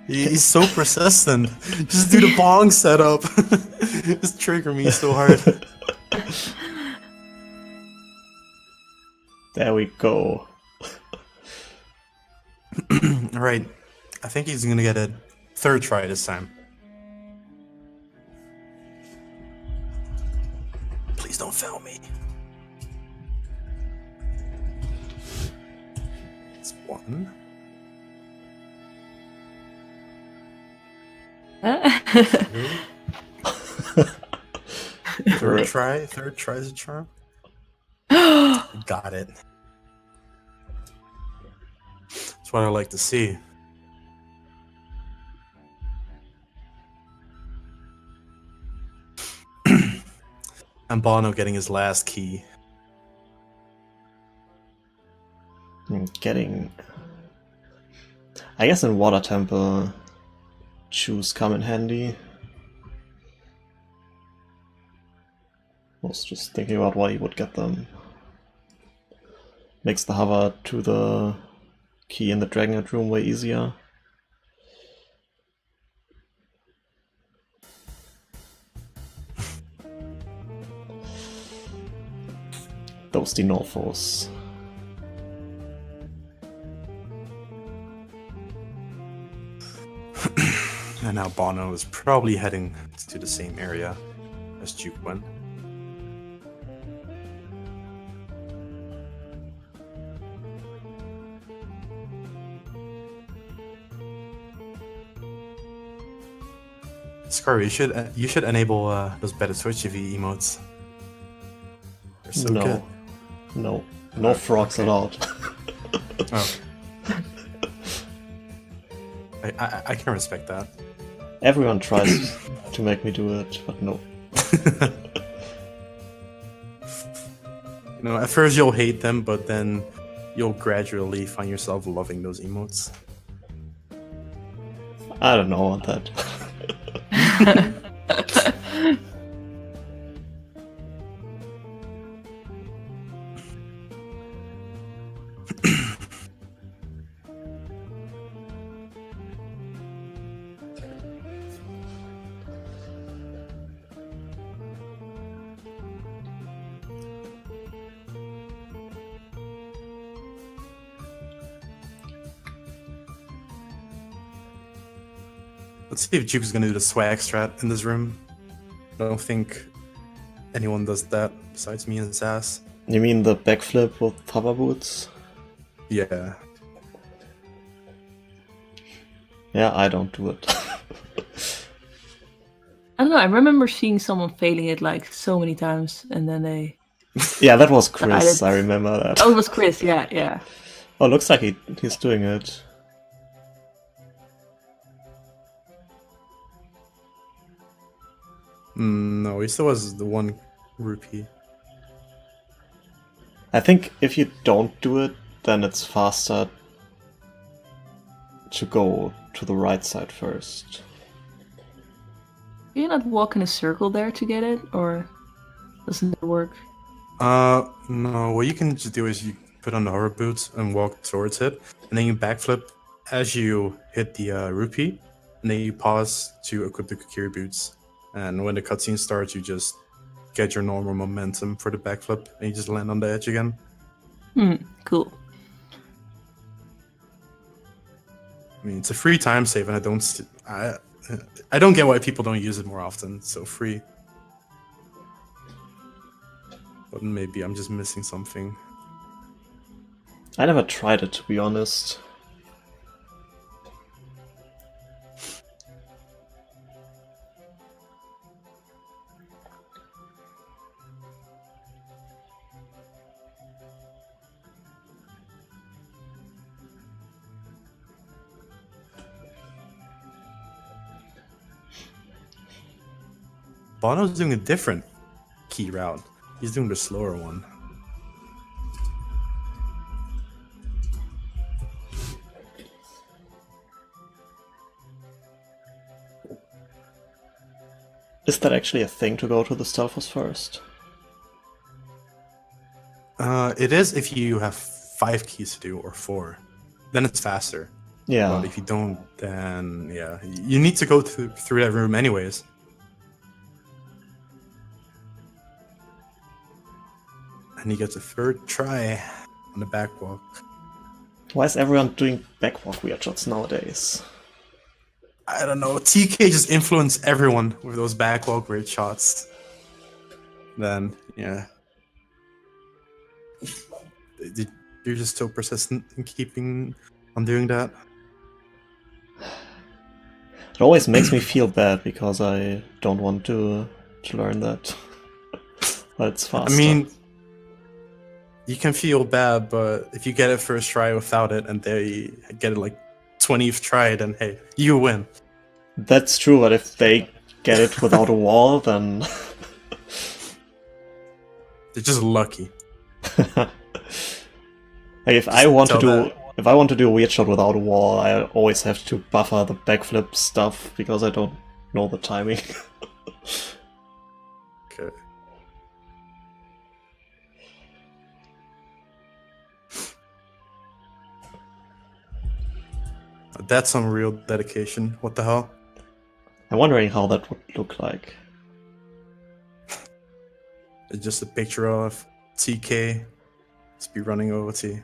He's so persistent. Just do the bong setup. Just trigger me so hard. There we go. Alright, I think he's gonna get a 3rd try this time. Please don't fail me. It's 1. Third try is a charm. Got it. That's what I like to see. And Bono getting his last key. Getting... I guess in Water Temple, choose come in handy. I was just thinking about why you would get them. Makes the hover to the key in the Dragonhead room way easier. Those Dinolfos. And now Bono is probably heading to the same area as Juwk went. Scar, you should enable those better Twitch TV emotes. They're so good. No frogs allowed. Oh. I can respect that. Everyone tries to make me do it, but no. At first you'll hate them, but then you'll gradually find yourself loving those emotes. I don't know about that. Let's see if Juwk is gonna do the swag strat in this room. I don't think anyone does that besides me and Sass. You mean the backflip with hover boots? Yeah. Yeah, I don't do it. I don't know, I remember seeing someone failing it like so many times and then they... Yeah, that was Chris, I remember that. Oh, it was Chris, yeah. Oh, looks like he's doing it. No, he still has the 1 rupee. I think if you don't do it, then it's faster to go to the right side first. Can you not walk in a circle there to get it, or doesn't it work? No, what you can just do is you put on the hover boots and walk towards it, and then you backflip as you hit the rupee, and then you pause to equip the Kokiri boots. And when the cutscene starts, you just get your normal momentum for the backflip, and you just land on the edge again. Cool. I mean, it's a free time save, and I don't get why people don't use it more often. It's so free. But maybe I'm just missing something. I never tried it, to be honest. Bono's doing a different key route. He's doing the slower one. Is that actually a thing to go to the Stelphos first? It is if you have 5 keys to do, or 4. Then it's faster. Yeah. But if you don't, then yeah. You need to go through that room anyways. And he gets a 3rd try on the backwalk. Why is everyone doing backwalk weird shots nowadays? I don't know. TK just influenced everyone with those backwalk weird shots. Then, yeah. You're just so persistent in keeping on doing that. It always makes me feel bad because I don't want to learn that. But it's faster. I mean, you can feel bad, but if you get it first try without it and they get it like 20th try, then hey, you win. That's true, but if they get it without a wall, then They're just lucky. Like if I want to do a weird shot without a wall, I always have to buffer the backflip stuff because I don't know the timing. Okay. That's some real dedication. What the hell? I'm wondering how that would look like. It's just a picture of TK speed running OT.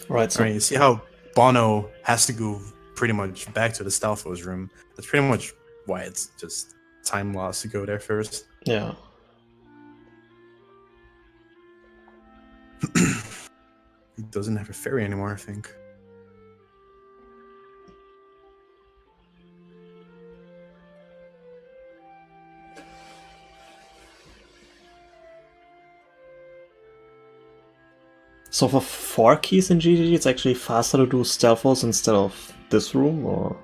Right, so Alright, you see how Bono has to go pretty much back to the Stelphos room. That's pretty much why it's just time loss to go there first. yeah. He doesn't have a ferry anymore, I think. So for 4 keys in GGG, it's actually faster to do Stealthos instead of this room, or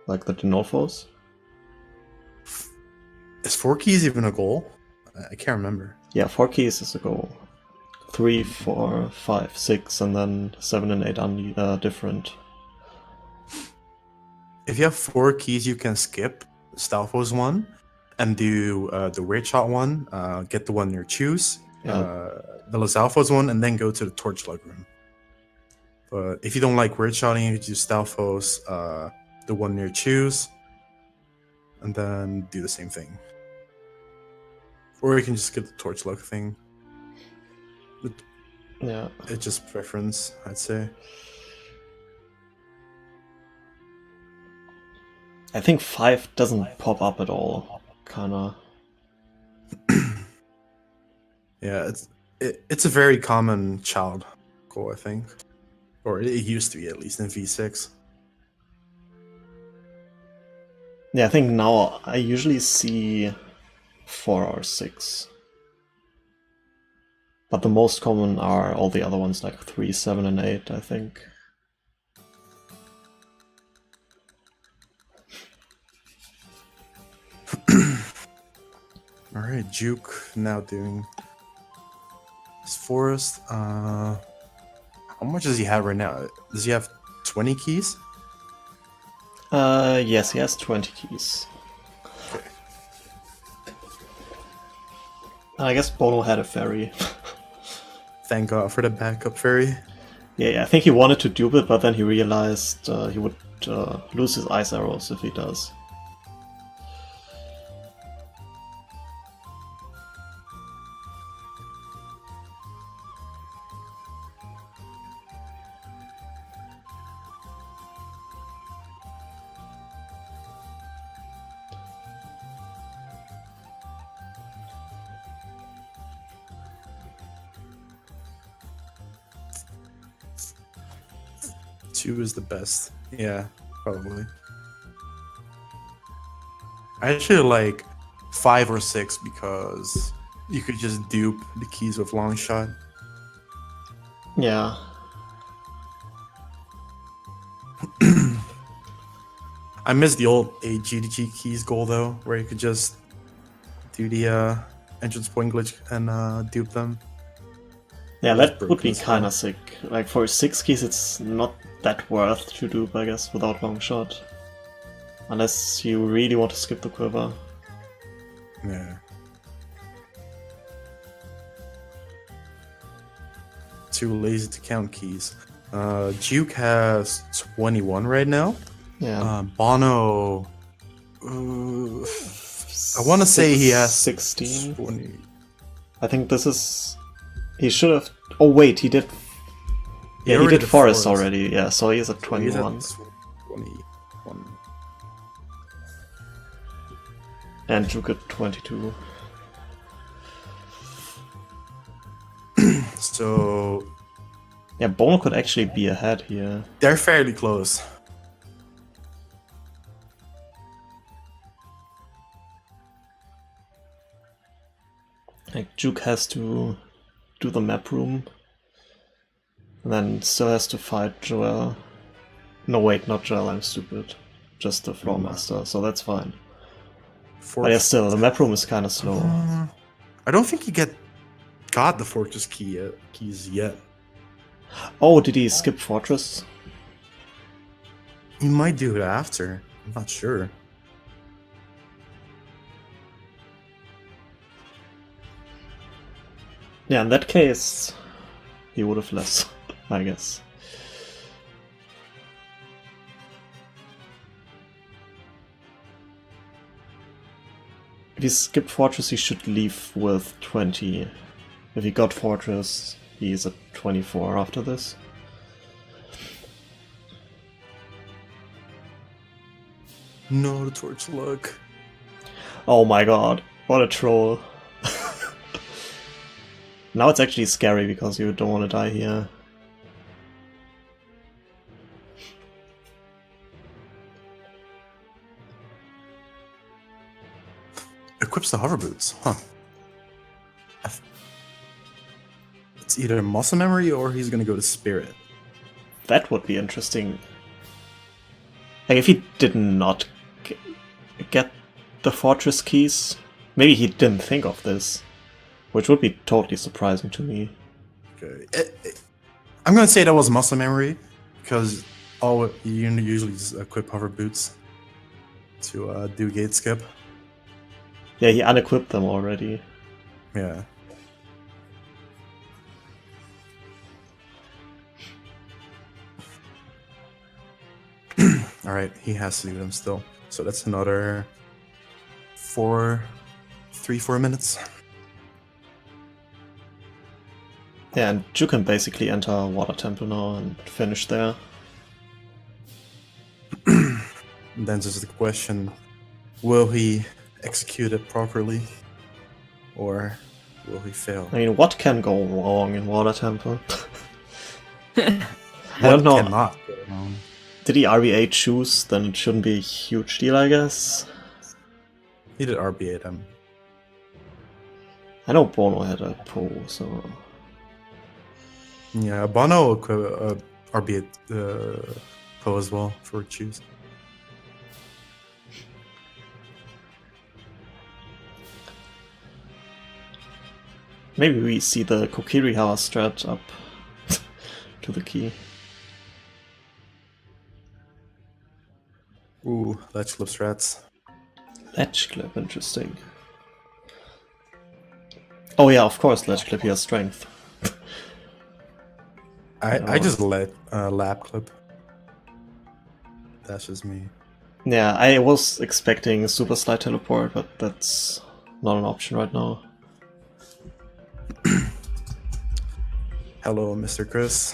like the Denolfos? Is 4 keys even a goal? I can't remember. Yeah, 4 keys is a goal. 3, 4, 5, 6, and then 7 and 8 are different. If you have 4 keys, you can skip Stalfos one and do the Weird Shot one, get the one you choose, the Los Alphos one, and then go to the Torchlight room. But if you don't like Weird Shotting, you can do Stalfos, the one you choose, and then do the same thing. Or you can just get the Torchlight thing. Yeah. It's just preference, I'd say. I think 5 doesn't pop up at all, kinda. Yeah, it's a very common child goal, I think. Or it used to be, at least in V6. Yeah, I think now I usually see 4 or 6. But the most common are all the other ones, like 3, 7, and 8, I think. Alright, Juwk now doing his forest. How much does he have right now? Does he have 20 keys? Yes, he has 20 keys. Okay. I guess Bono had a fairy. Thank God for the backup fairy. Yeah, I think he wanted to dupe it, but then he realized he would lose his ice arrows if he does. Two is the best. Yeah, probably. I actually like 5 or 6 because you could just dupe the keys with long shot. Yeah. I miss the old 8 GDG keys goal though, where you could just do the entrance point glitch and dupe them. Yeah, that would be as well. kinda sick. Like for 6 keys it's not that worth to dupe, I guess, without long shot. Unless you really want to skip the quiver. Yeah. Too lazy to count keys. Juwk has 21 right now. Yeah. Bono. I want to say he has 16. 20. I think this is. He should have. Oh wait, he did. He Yeah, he already did did forest forest. already. Yeah, so he is at So he's at 21. 21. And Juwk at 22. So Yeah, Bono could actually be ahead here. they're fairly close. Like Juwk has to do the map room. And then still has to fight Joel. No wait, not Joel, I'm stupid. Just the floor master, so that's fine. But yeah, still, the map room is kinda slow. I don't think he got the fortress keys yet. Oh, did he skip Fortress? He might do it after. I'm not sure. Yeah, in that case, he would have less, I guess. If he skipped Fortress, he should leave with 20. If he got Fortress, he's at 24 after this. No, the torch luck. Oh my god, what a troll. Now it's actually scary because you don't want to die here. Equips the hover boots, huh? It's it's either muscle memory or he's gonna go to spirit. That would be interesting. Like, if he did not get the fortress keys, maybe he didn't think of this, which would be totally surprising to me. Okay. I'm gonna say that was muscle memory, because you usually just equip hover boots to do gate skip. Yeah, he unequipped them already. Yeah. Alright, he has to do them still. So that's another 4 minutes. Yeah, and Juwk can basically enter Water Temple now and finish there. And then just the question, will he execute it properly? Or will he fail? I mean, what can go wrong in Water Temple? I don't know. Cannot go wrong? Did he RBA choose? Then it shouldn't be a huge deal, I guess. He did RBA them. I know Bono had a Poe, so... Yeah, Bono RBA Poe as well for choose. Maybe we see the Kokirihawa strat up to the key. Ooh, ledge clip strats. Ledge clip, interesting. Oh yeah, of course, ledge clip, he has strength. I just let lab clip. That's just me. Yeah, I was expecting super slide teleport, but that's not an option right now. Hello, Mr. Chris.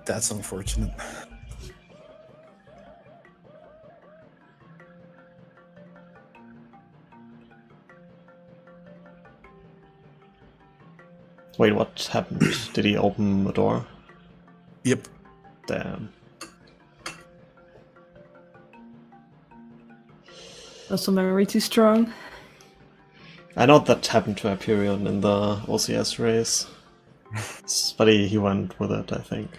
That's unfortunate. Wait, what happened? Did he open the door? Yep. Damn. Muscle memory too strong. I know that happened to Hyperion in the OCS race. But he went with it, I think.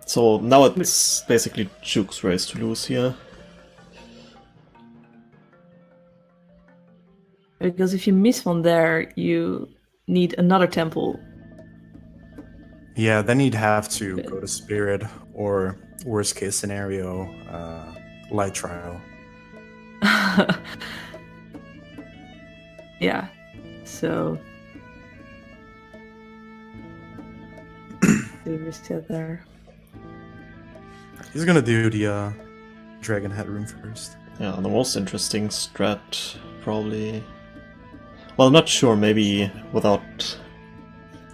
So now it's basically Juwk's race to lose here. Because if you miss one there, you need another temple. Yeah, then you'd have to go to Spirit, or worst case scenario, Light Trial. Yeah, so... do reset there. He's gonna do the Dragon Head room first. Yeah, the most interesting strat, probably... Well, not sure, maybe without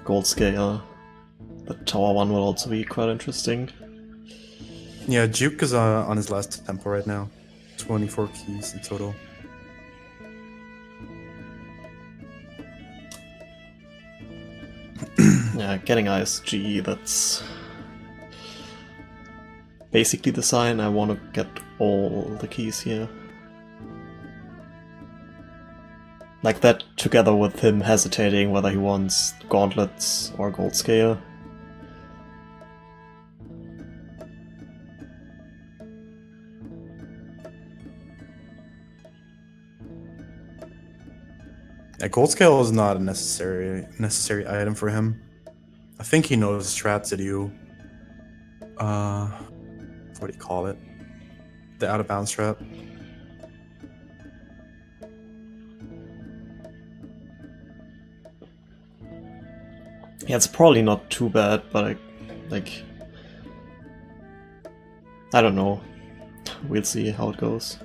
Gold Scale. The Tower 1 will also be quite interesting. Yeah, Juwk is on his last tempo right now. 24 keys in total. Yeah, getting ISG, that's basically the sign I want to get all the keys here. Like that, together with him hesitating whether he wants gauntlets or gold scale. Yeah, gold scale is not a necessary item for him. I think he knows strats that you what do you call it? The out of bounds strat. Yeah, it's probably not too bad, but I don't know. We'll see how it goes.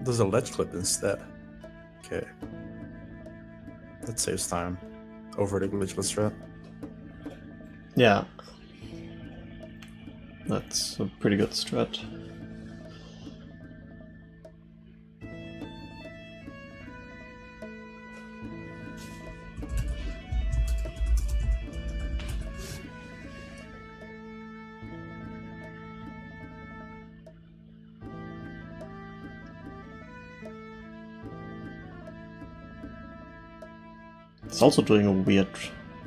There's a ledge clip instead. Okay. That saves time over the glitchless strat. Yeah. That's a pretty good strat. It's also doing a weird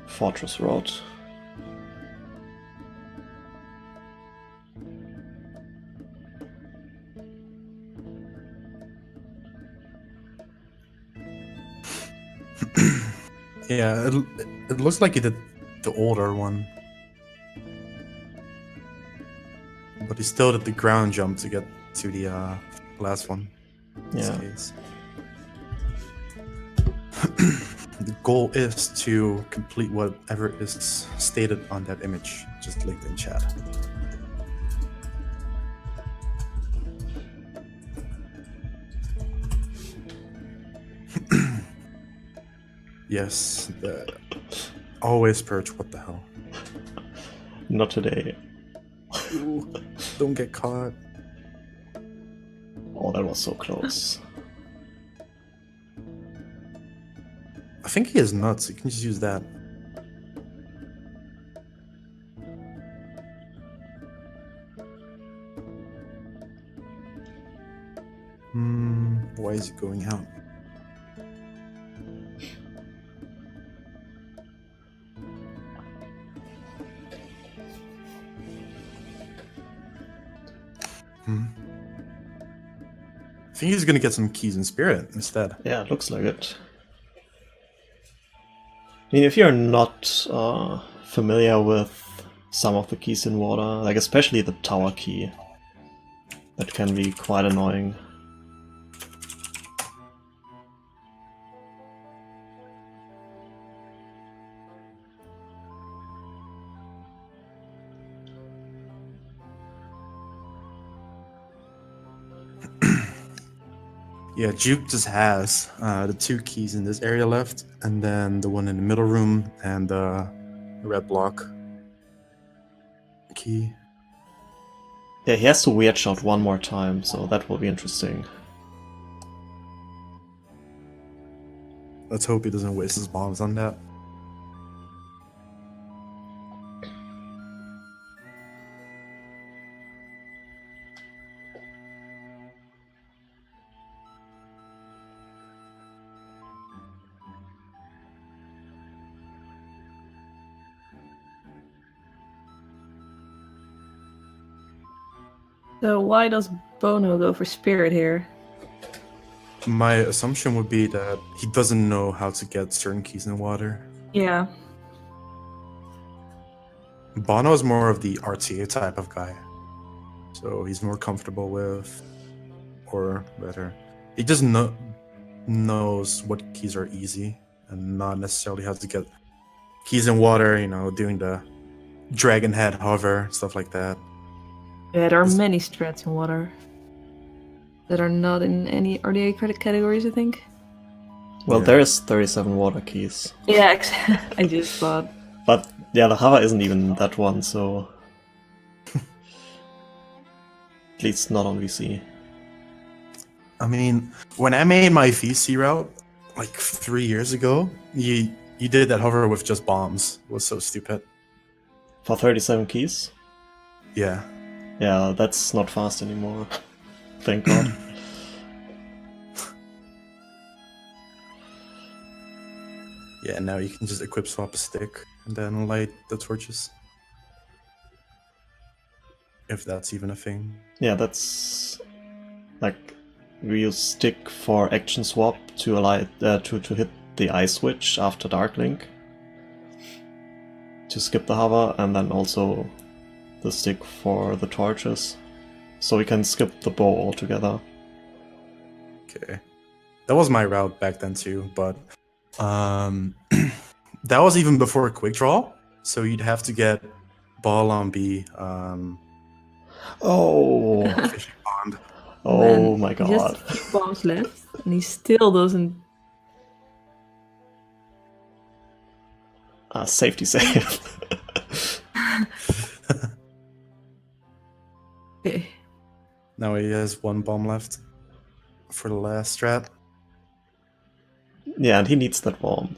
fortress route. Yeah, it looks like he did the older one. But he still did the ground jump to get to the last one. In Yeah. this case. The goal is to complete whatever is stated on that image, just linked in chat. Yes, always perch, what the hell. Not today. Ooh, don't get caught. Oh, that was so close. I think he has nuts, you can just use that. Why is it going out? I think he's gonna get some keys in spirit instead. Yeah, it looks like it. I mean, if you're not familiar with some of the keys in water, like especially the tower key, that can be quite annoying. Yeah, Juwk just has the 2 keys in this area left, and then the one in the middle room, and the red block key. Yeah, he has to weird shot one more time, so that will be interesting. Let's hope he doesn't waste his bombs on that. So why does Bono go for spirit here? My assumption would be that he doesn't know how to get certain keys in water. Yeah. Bono is more of the RTA type of guy. So he's more comfortable with, or better, he just knows what keys are easy and not necessarily how to get keys in water, you know, doing the dragon head hover, stuff like that. Yeah, there are many strats in water that are not in any RDA credit categories, I think. Well, Yeah. there is 37 water keys. Yeah, I just thought. But yeah, the hover isn't even that one, so... At least not on VC. I mean, when I made my VC route like 3 years ago, you did that hover with just bombs. It was so stupid. For 37 keys? Yeah. Yeah, that's not fast anymore. Thank God. Yeah, now you can just equip swap a stick and then light the torches. If that's even a thing. Yeah, that's... like... we use stick for action swap to to hit the eye switch after Dark Link. To skip the hover, and then also the stick for the torches. So we can skip the bow altogether. Okay. That was my route back then too, but that was even before quick draw. So you'd have to get ball on B, Oh! fishing pond. Oh Man, my he god. just has 2 bombs left, and he still doesn't. Safety save. Now he has one bomb left for the last strat. Yeah, and he needs that bomb.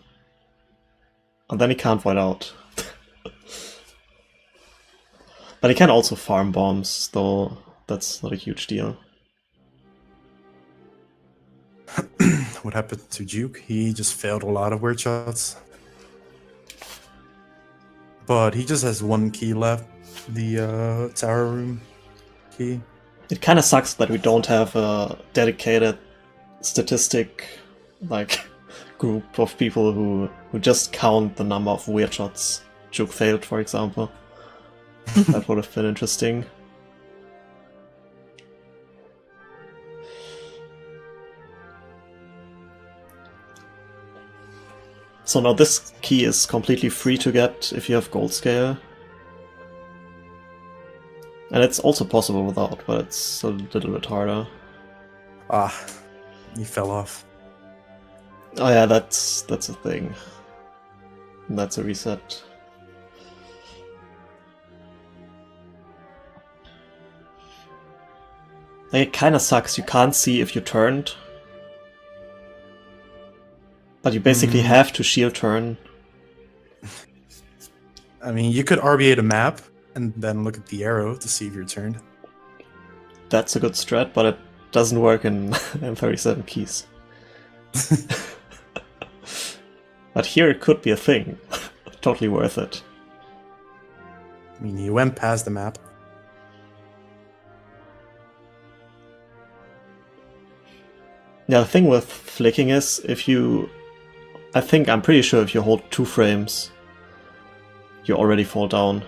And then he can't void out. But he can also farm bombs, though that's not a huge deal. What happened to Juwk? He just failed a lot of weird shots. But he just has one key left, the tower room key. It kind of sucks that we don't have a dedicated statistic, like, group of people who just count the number of weird shots Juwk failed, for example. That would have been interesting. So now this key is completely free to get if you have gold scale. And it's also possible without, but it's a little bit harder. Ah, he fell off. Oh yeah, that's a thing. That's a reset. Like, it kinda sucks, you can't see if you turned. But you basically have to shield turn. I mean, you could RBA a map and then look at the arrow to see if you're turned. That's a good strat, but it doesn't work in M37 keys. But here it could be a thing. Totally worth it. I mean, he went past the map. Yeah, the thing with flicking is if you... I'm pretty sure if you hold 2 frames, you already fall down.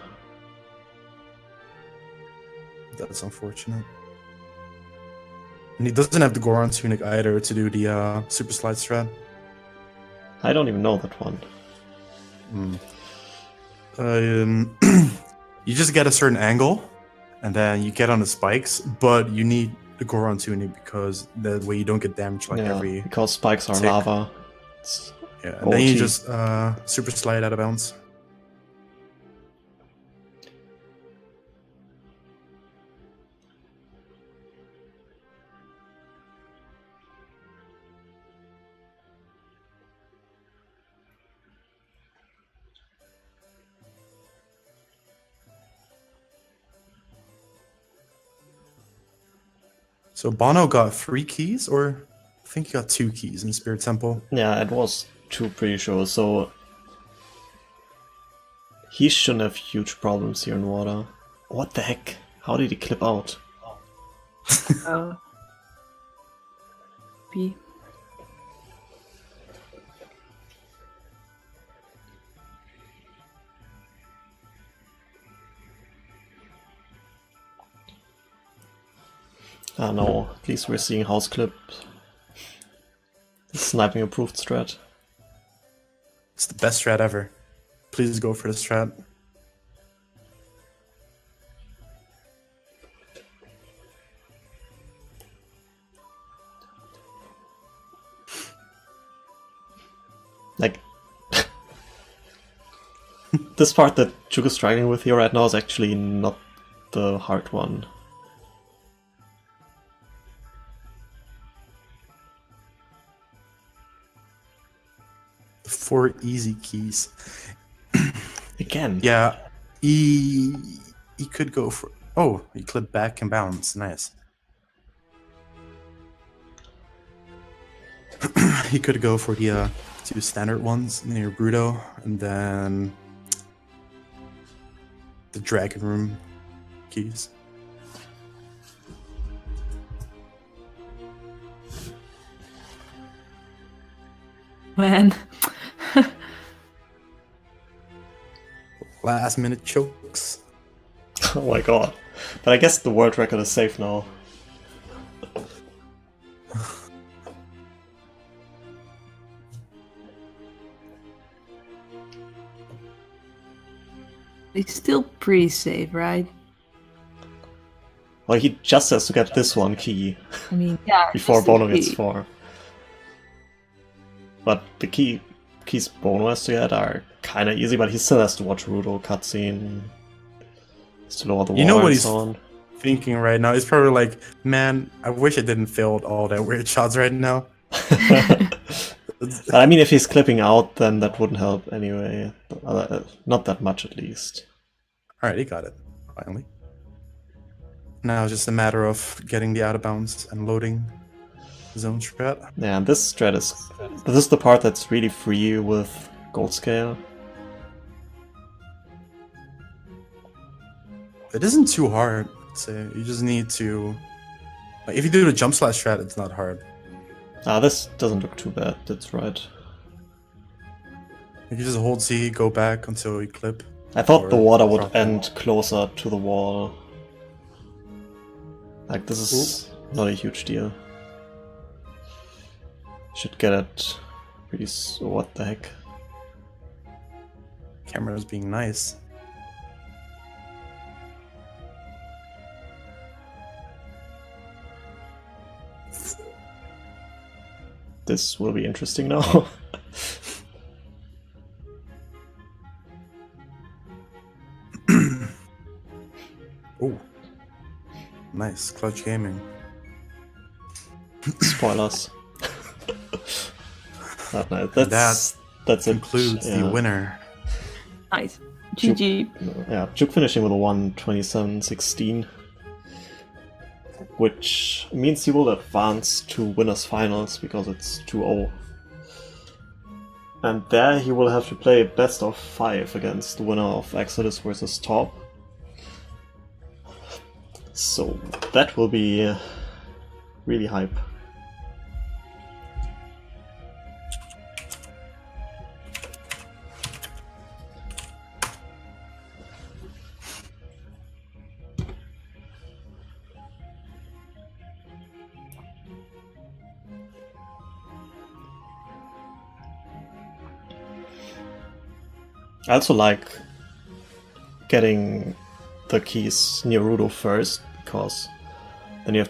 That's unfortunate. And he doesn't have the Goron Tunic either to do the Super Slide strat. I don't even know that one. You just get a certain angle, and then you get on the spikes, but you need the Goron Tunic because that way you don't get damaged like every... because spikes are tick. lava. Yeah, and then you just Super Slide out of bounds. So Bono got 3 keys, or I think he got 2 keys in Spirit Temple. Yeah, it was 2 pretty sure, so he shouldn't have huge problems here in water. What the heck? How did he clip out? B. Ah no, at least we're seeing house clip. Sniping approved strat. It's the best strat ever. Please go for the strat. Like, this part that Juwk is struggling with here right now is actually not the hard one. The 4 easy keys. Again. Yeah, he could go for... Oh, he clipped back and bounce. Nice. He could go for the 2 standard ones near Bruto, and then the Dragon Room keys. Man. Last minute chokes. Oh my god. But I guess the world record is safe now. It's still pretty safe, right? Well, he just has to get this one key I mean, yeah. before just the Bono gets key. 4. But the keys Bono has to get are kind of easy, but he still has to watch Rudo cutscene. Still all the war You know what and he's so on. thinking right now. He's probably like, man, I wish I didn't fail all that weird shots right now. I mean, if he's clipping out, then that wouldn't help anyway. Not that much, at least. All right, he got it finally. Now it's just a matter of getting the out of bounds and loading his own strat. Yeah, and this strat this is the part that's really free with gold scale. It isn't too hard. I'd say you just need to, like, if you do the jump slash strat, it's not hard. This doesn't look too bad. That's right. You just hold Z, go back until you clip. I thought the water would drop end closer to the wall. Like, this is not a huge deal. Should get it pretty what the heck. Camera's being nice. This will be interesting now. Oh, nice clutch gaming. Spoilers. Not nice. That's it. Includes the winner. Nice. GG. Yeah, Juwk finishing with a 1:27.16, which means he will advance to winners finals because it's 2-0. And there he will have to play best of 5 against the winner of Exodus versus Top. So that will be really hype. I also like getting the keys near Rudo first, because then you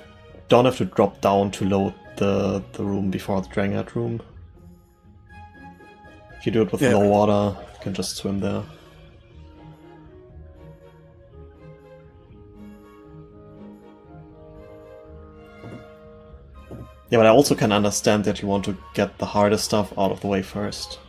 don't have to drop down to load the room before the Dragon Head room. If you do it with low water, you can just swim there. Yeah, but I also can understand that you want to get the hardest stuff out of the way first.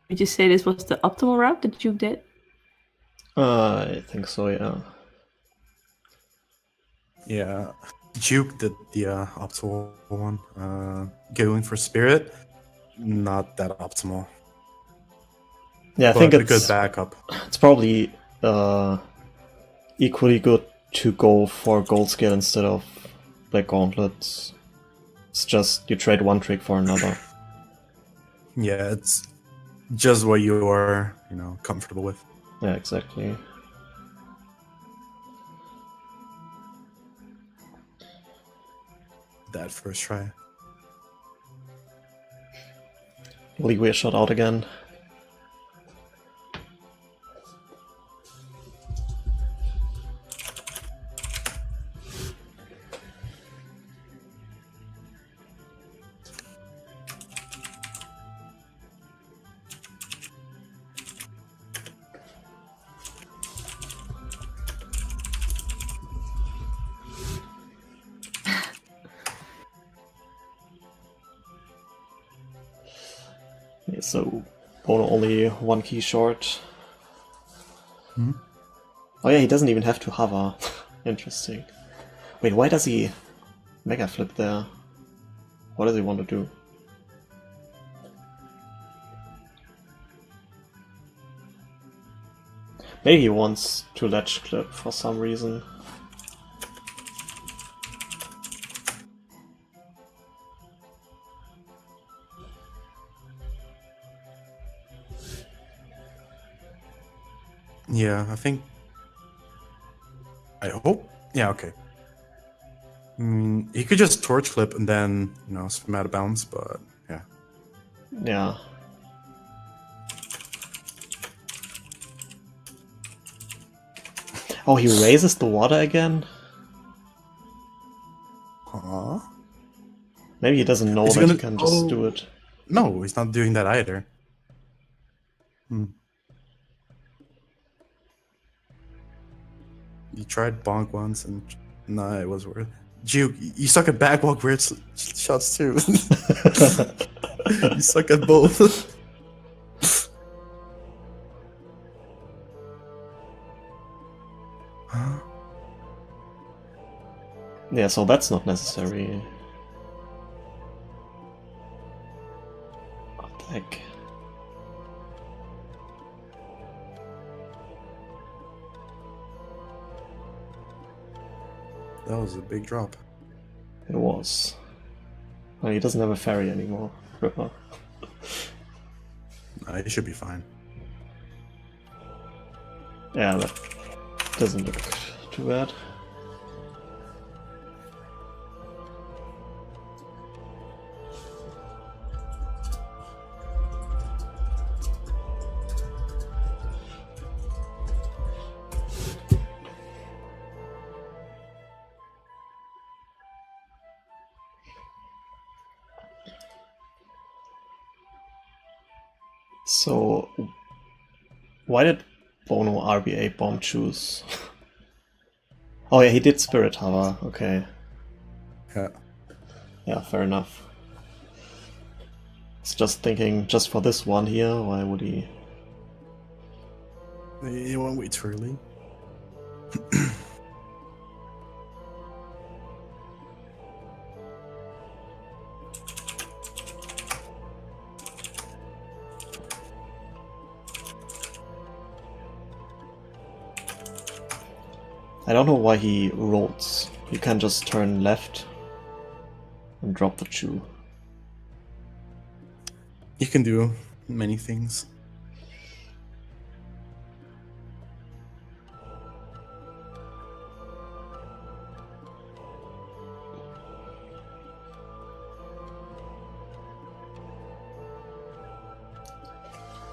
Would you say this was the optimal route that you did? I think so, yeah. Yeah, Juwk did the optimal one. Going for Spirit, not that optimal. Yeah, I But think a it's good backup. It's probably equally good to go for Gold Scale instead of Black Gauntlets. It's just you trade one trick for another. Yeah, it's just what you're, comfortable with. Yeah, exactly. That first try. Really weird shot out again. Okay, so Bono only one key short. Hmm? Oh yeah, he doesn't even have to hover. Interesting. Wait, why does he mega flip there? What does he want to do? Maybe he wants to ledge clip for some reason. Yeah, I think. I hope. Yeah, okay. He could just torch flip and then, swim out of bounds, but yeah. Yeah. Oh, he raises the water again? Huh? Maybe he doesn't know that he can just do it. No, he's not doing that either. You tried bonk once and nah, it was worth. Juwk, you suck at backwalk weird shots too. You suck at both. Huh? Yeah, so that's not necessary. What the heck? That was a big drop. It was. Oh, he doesn't have a ferry anymore. Ripper. It should be fine. Yeah, that doesn't look too bad. So, why did Bono RBA bomb choose? Oh yeah, he did Spirit Hover, okay. Yeah. Yeah, fair enough. It's just thinking, just for this one here, why would he? You won't wait too early. I don't know why he rolls. You can just turn left and drop the Chew. You can do many things.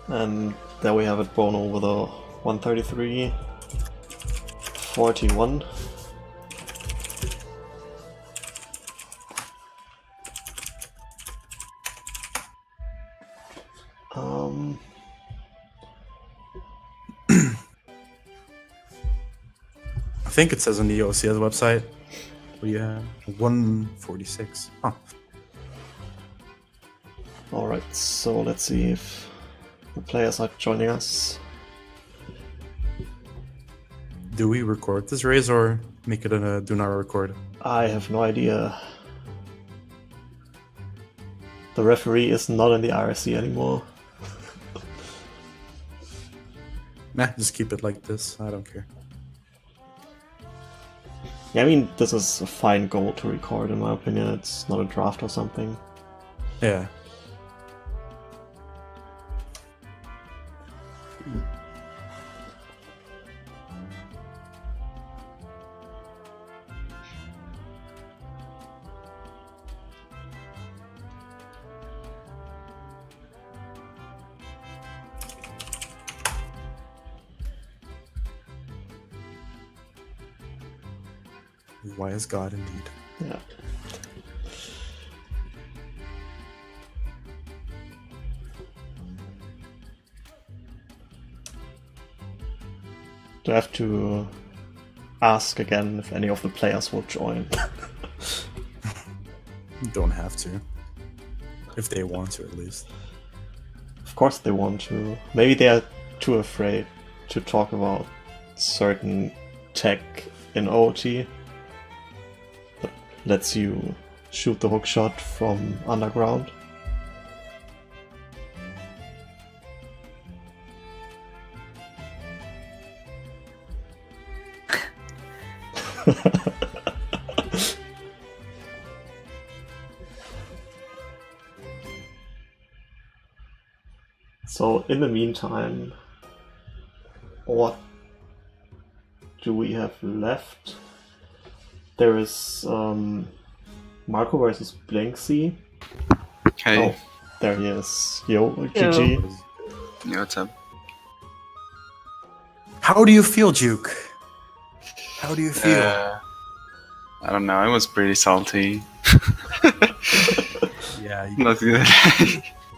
And there we have it, Bono with a 133, 41. I think it says on the OCS website. Yeah, 146. Huh. Alright, so let's see if the players are joining us. Do we record this race or make it a do not record? I have no idea. The referee is not in the RSC anymore. Nah, just keep it like this. I don't care. Yeah, I mean, this is a fine goal to record in my opinion. It's not a draft or something. Yeah. Wise God indeed. Yeah. Do I have to ask again if any of the players will join? You don't have to. If they want to, at least. Of course they want to. Maybe they are too afraid to talk about certain tech in OOT that lets you shoot the hook shot from underground. So in the meantime, what do we have left? There is Marco versus Blanksy. Hey, Oh, there he is. Yo, GG. yeah, what's up? How do you feel, Juwk? How do you feel? I don't know. I was pretty salty. Yeah, Not good.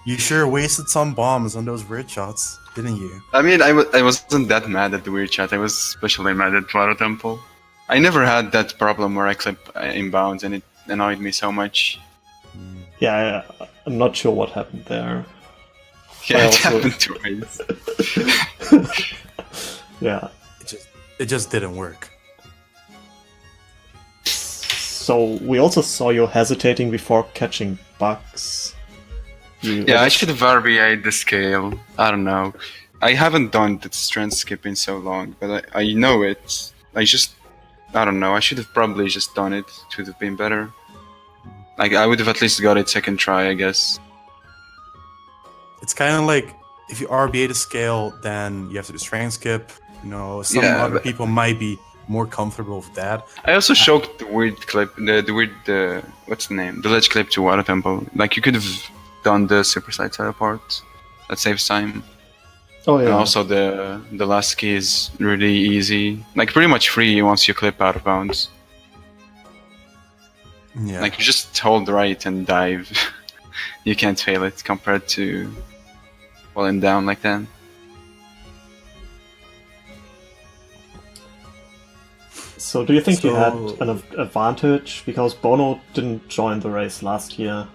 you sure wasted some bombs on those weird shots, didn't you? I mean, I wasn't that mad at the weird chat. I was especially mad at Water Temple. I never had that problem where I clip inbounds and it annoyed me so much. Yeah, I'm not sure what happened there. Yeah, I it also- happened twice. Yeah. It just didn't work. So we also saw you hesitating before catching bugs. Yeah, I should have RBA'd the scale. I don't know. I haven't done the strength skip in so long, but I know it. I don't know. I should have probably just done it. It would have been better. Like, I would have at least got it second try, I guess. It's kind of like if you RBA the scale, then you have to do strength skip. You know, some Yeah, other but- people might be more comfortable with that. I also choked the weird clip, the weird, what's the name? The ledge clip to Water Temple. Like, you could have done the super side teleport. That saves time. Oh yeah. And also the last key is really easy. Like, pretty much free once you clip out of bounds. Yeah. Like, you just hold right and dive. You can't fail it compared to falling down like that. So do you think you had So- an advantage because Bono didn't join the race last year,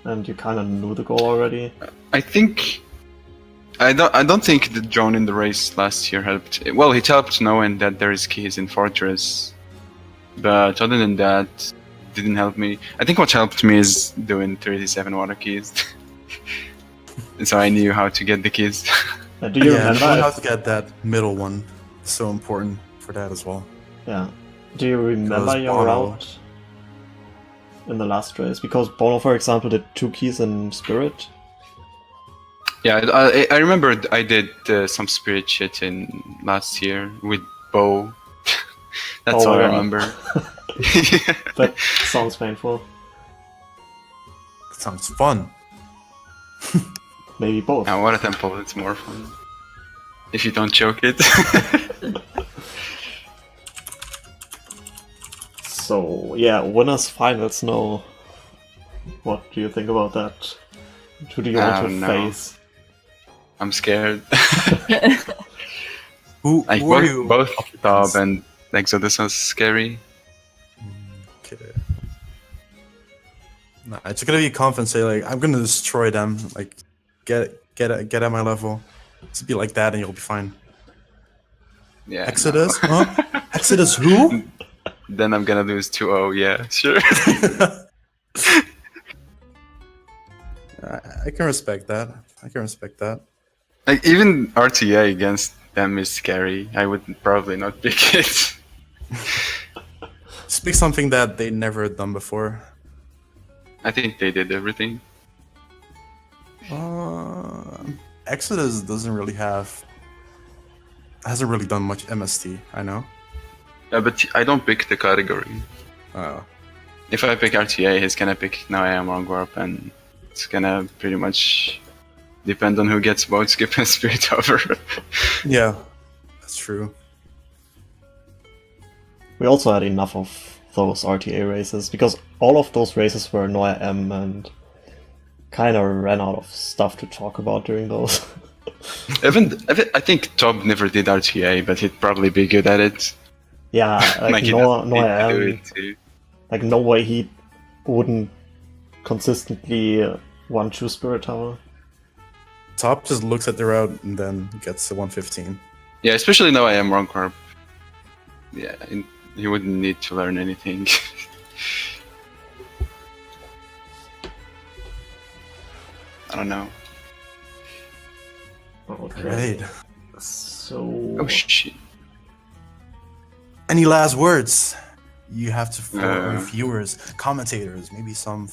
and you kind of knew the goal already? I think I don't think the drone in the race last year helped. Well, it helped knowing that there is keys in Fortress, but other than that, it didn't help me. I think what helped me is doing 37 water keys, and so I knew how to get the keys. Do you yeah, knowing remember? how to get that middle one is so important for that as well. Yeah. Do you remember Because your Bono- route in the last race? Because Bono, for example, did 2 keys in Spirit. Yeah, I remember I did some spirit shit in last year with Bo. That's Oh, all I yeah. remember. That sounds painful. That sounds fun. Maybe both. Now, Water Temple, it's more fun if you don't choke it. So yeah, winners finals now. What do you think about that? Who do you I want to don't know. face? I'm scared. Who Like are you? both up Top against? and Exodus are scary. Okay. No, it's gonna be confident. Say like, I'm gonna destroy them. Like, get at my level. Just be like that, and you'll be fine. Yeah. Exodus? no. Huh? Exodus? Who? Then I'm gonna lose 2-0. Yeah, sure. I can respect that. I can respect that. Like even RTA against them is scary. I would probably not pick it. Speak something that they never done before. I think they did everything. Exodus hasn't really done much MST. I know. Yeah, but I don't pick the category. Oh. If I pick RTA, he's gonna pick Now I Am Wrong Warp, and it's gonna pretty much depend on who gets both skip and spirit over. Yeah, that's true. We also had enough of those RTA races because all of those races were no AM and kind of ran out of stuff to talk about during those. I think Top never did RTA, but he'd probably be good at it. Yeah, like he no doesn't need to do AM, it too. like no way he wouldn't consistently one-choose Spirit Tower. Top just looks at the route and then gets the 115. Yeah, especially Now I Am Wrong Warp. Yeah, he wouldn't need to learn anything. I don't know. Okay. Right. So Oh shit. Any last words? You have to for our Uh, viewers, commentators, maybe some.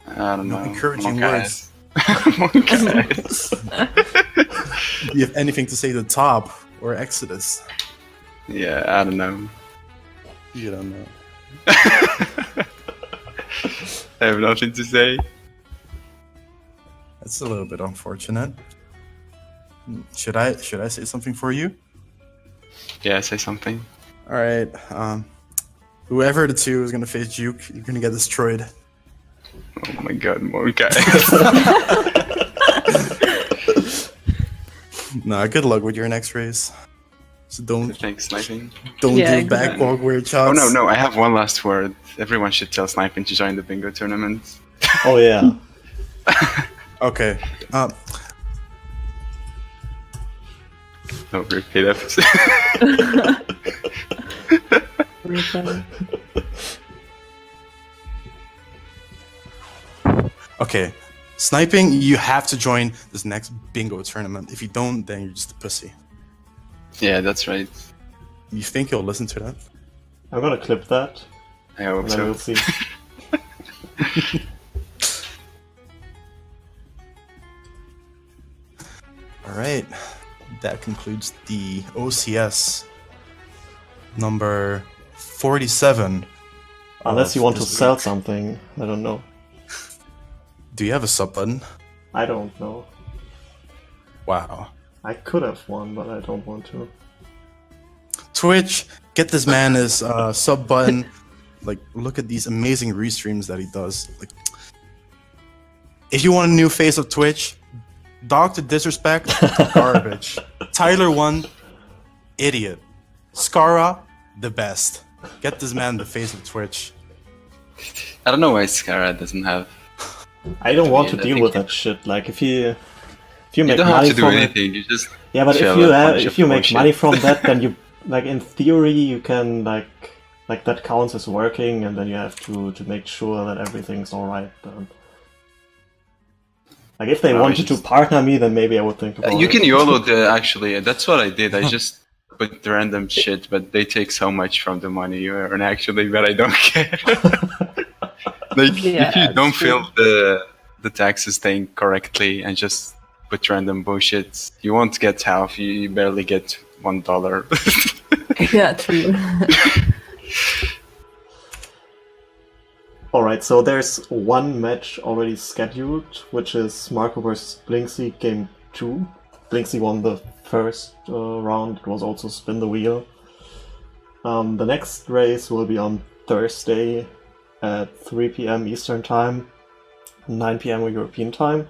I don't No, know. encouraging Monk-eyes. Monk-eyes. Do you have anything to say to Top or Exodus? Yeah, I don't know. You don't know. I have nothing to say. That's a little bit unfortunate. Should I say something for you? Yeah, say something. All right. Whoever the two is gonna face Juwk, you're gonna get destroyed. Oh my god, more guys. Nah, good luck with your next race. So don't Thanks, sniping. do Yeah, backwalk weird shots. Oh no, I have one last word. Everyone should tell sniping to join the bingo tournament. Oh yeah. Okay. No, repeat it. Okay. Sniping, you have to join this next bingo tournament. If you don't, then you're just a pussy. Yeah, that's right. You think he'll listen to that? I'm gonna clip that, I hope and then we'll so. see. All right. That concludes the OCS number 47. Unless you of want to this sell week. something, I don't know. Do you have a sub button? I don't know. Wow. I could have one, but I don't want to. Twitch, get this man his sub button. Like, look at these amazing restreams that he does. Like, if you want a new face of Twitch, Dr. Disrespect, garbage. Tyler 1, idiot. Skara, the best. Get this man the face of Twitch. I don't know why Scara doesn't have. I don't want to I deal think with that shit. Like if you You make don't have money to do from it, anything. You just yeah, but chill and bunch if of you make bullshit. money from that, then you like in theory you can like that counts as working, and then you have to make sure that everything's all right. Then. Like if they No, wanted to just- partner me, then maybe I would think about You it. can YOLO the actually. That's what I did. I just put the random shit, but they take so much from the money you earn actually, but I don't care. Like Yeah, if you that's don't true. fill the taxes thing correctly and just put random bullshit, you won't get half. You barely get $1. Yeah, true. Alright, so there's one match already scheduled, which is Marco vs. Blinksy Game 2. Blinksy won the first round, it was also Spin the Wheel. The next race will be on Thursday at 3 p.m. Eastern Time, 9 p.m. European Time.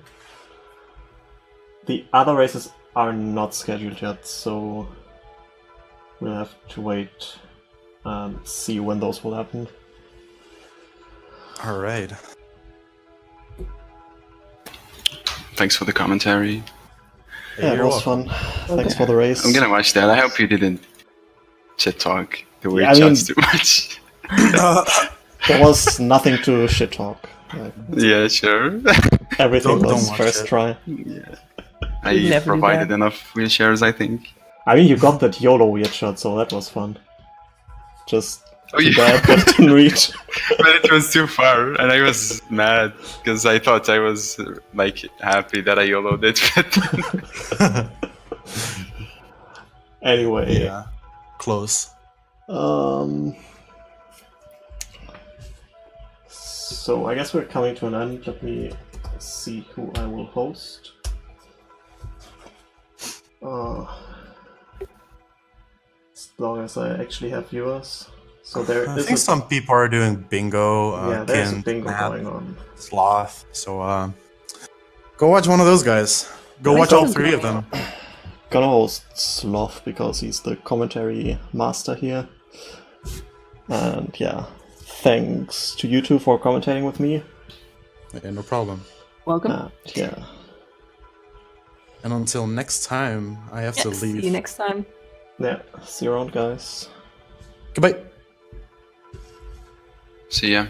The other races are not scheduled yet, so we'll have to wait and see when those will happen. All right. Thanks for the commentary. Yeah, it You're was welcome. fun. Thanks for the race. I'm gonna watch that. I hope you didn't shit talk the weird Yeah, I mean- shots too much. There was nothing to shit talk. Like, Yeah, sure. everything Don't was watch first it. try. I never do provided that. enough wheelchairs, I think. I mean, you got that YOLO weird shot, so that was fun. Just Oh, too yeah. bad that it didn't reach. But it was too far, and I was mad because I thought I was like happy that I YOLO'd it. But Anyway, Yeah. Close. So I guess we're coming to an end. Let me see who I will host. As long as I actually have viewers. So there I is think a, some people are doing bingo. yeah, there's a Kent, bingo Matt, going on. Sloth. So go watch one of those guys. Go watch all three of them. Gonna host Sloth because he's the commentary master here. And yeah, thanks to you two for commentating with me. Yeah, no problem. Welcome. And yeah, And until next time, I have to Yeah, see leave. you next time. yeah, see you around, guys. Goodbye. see ya.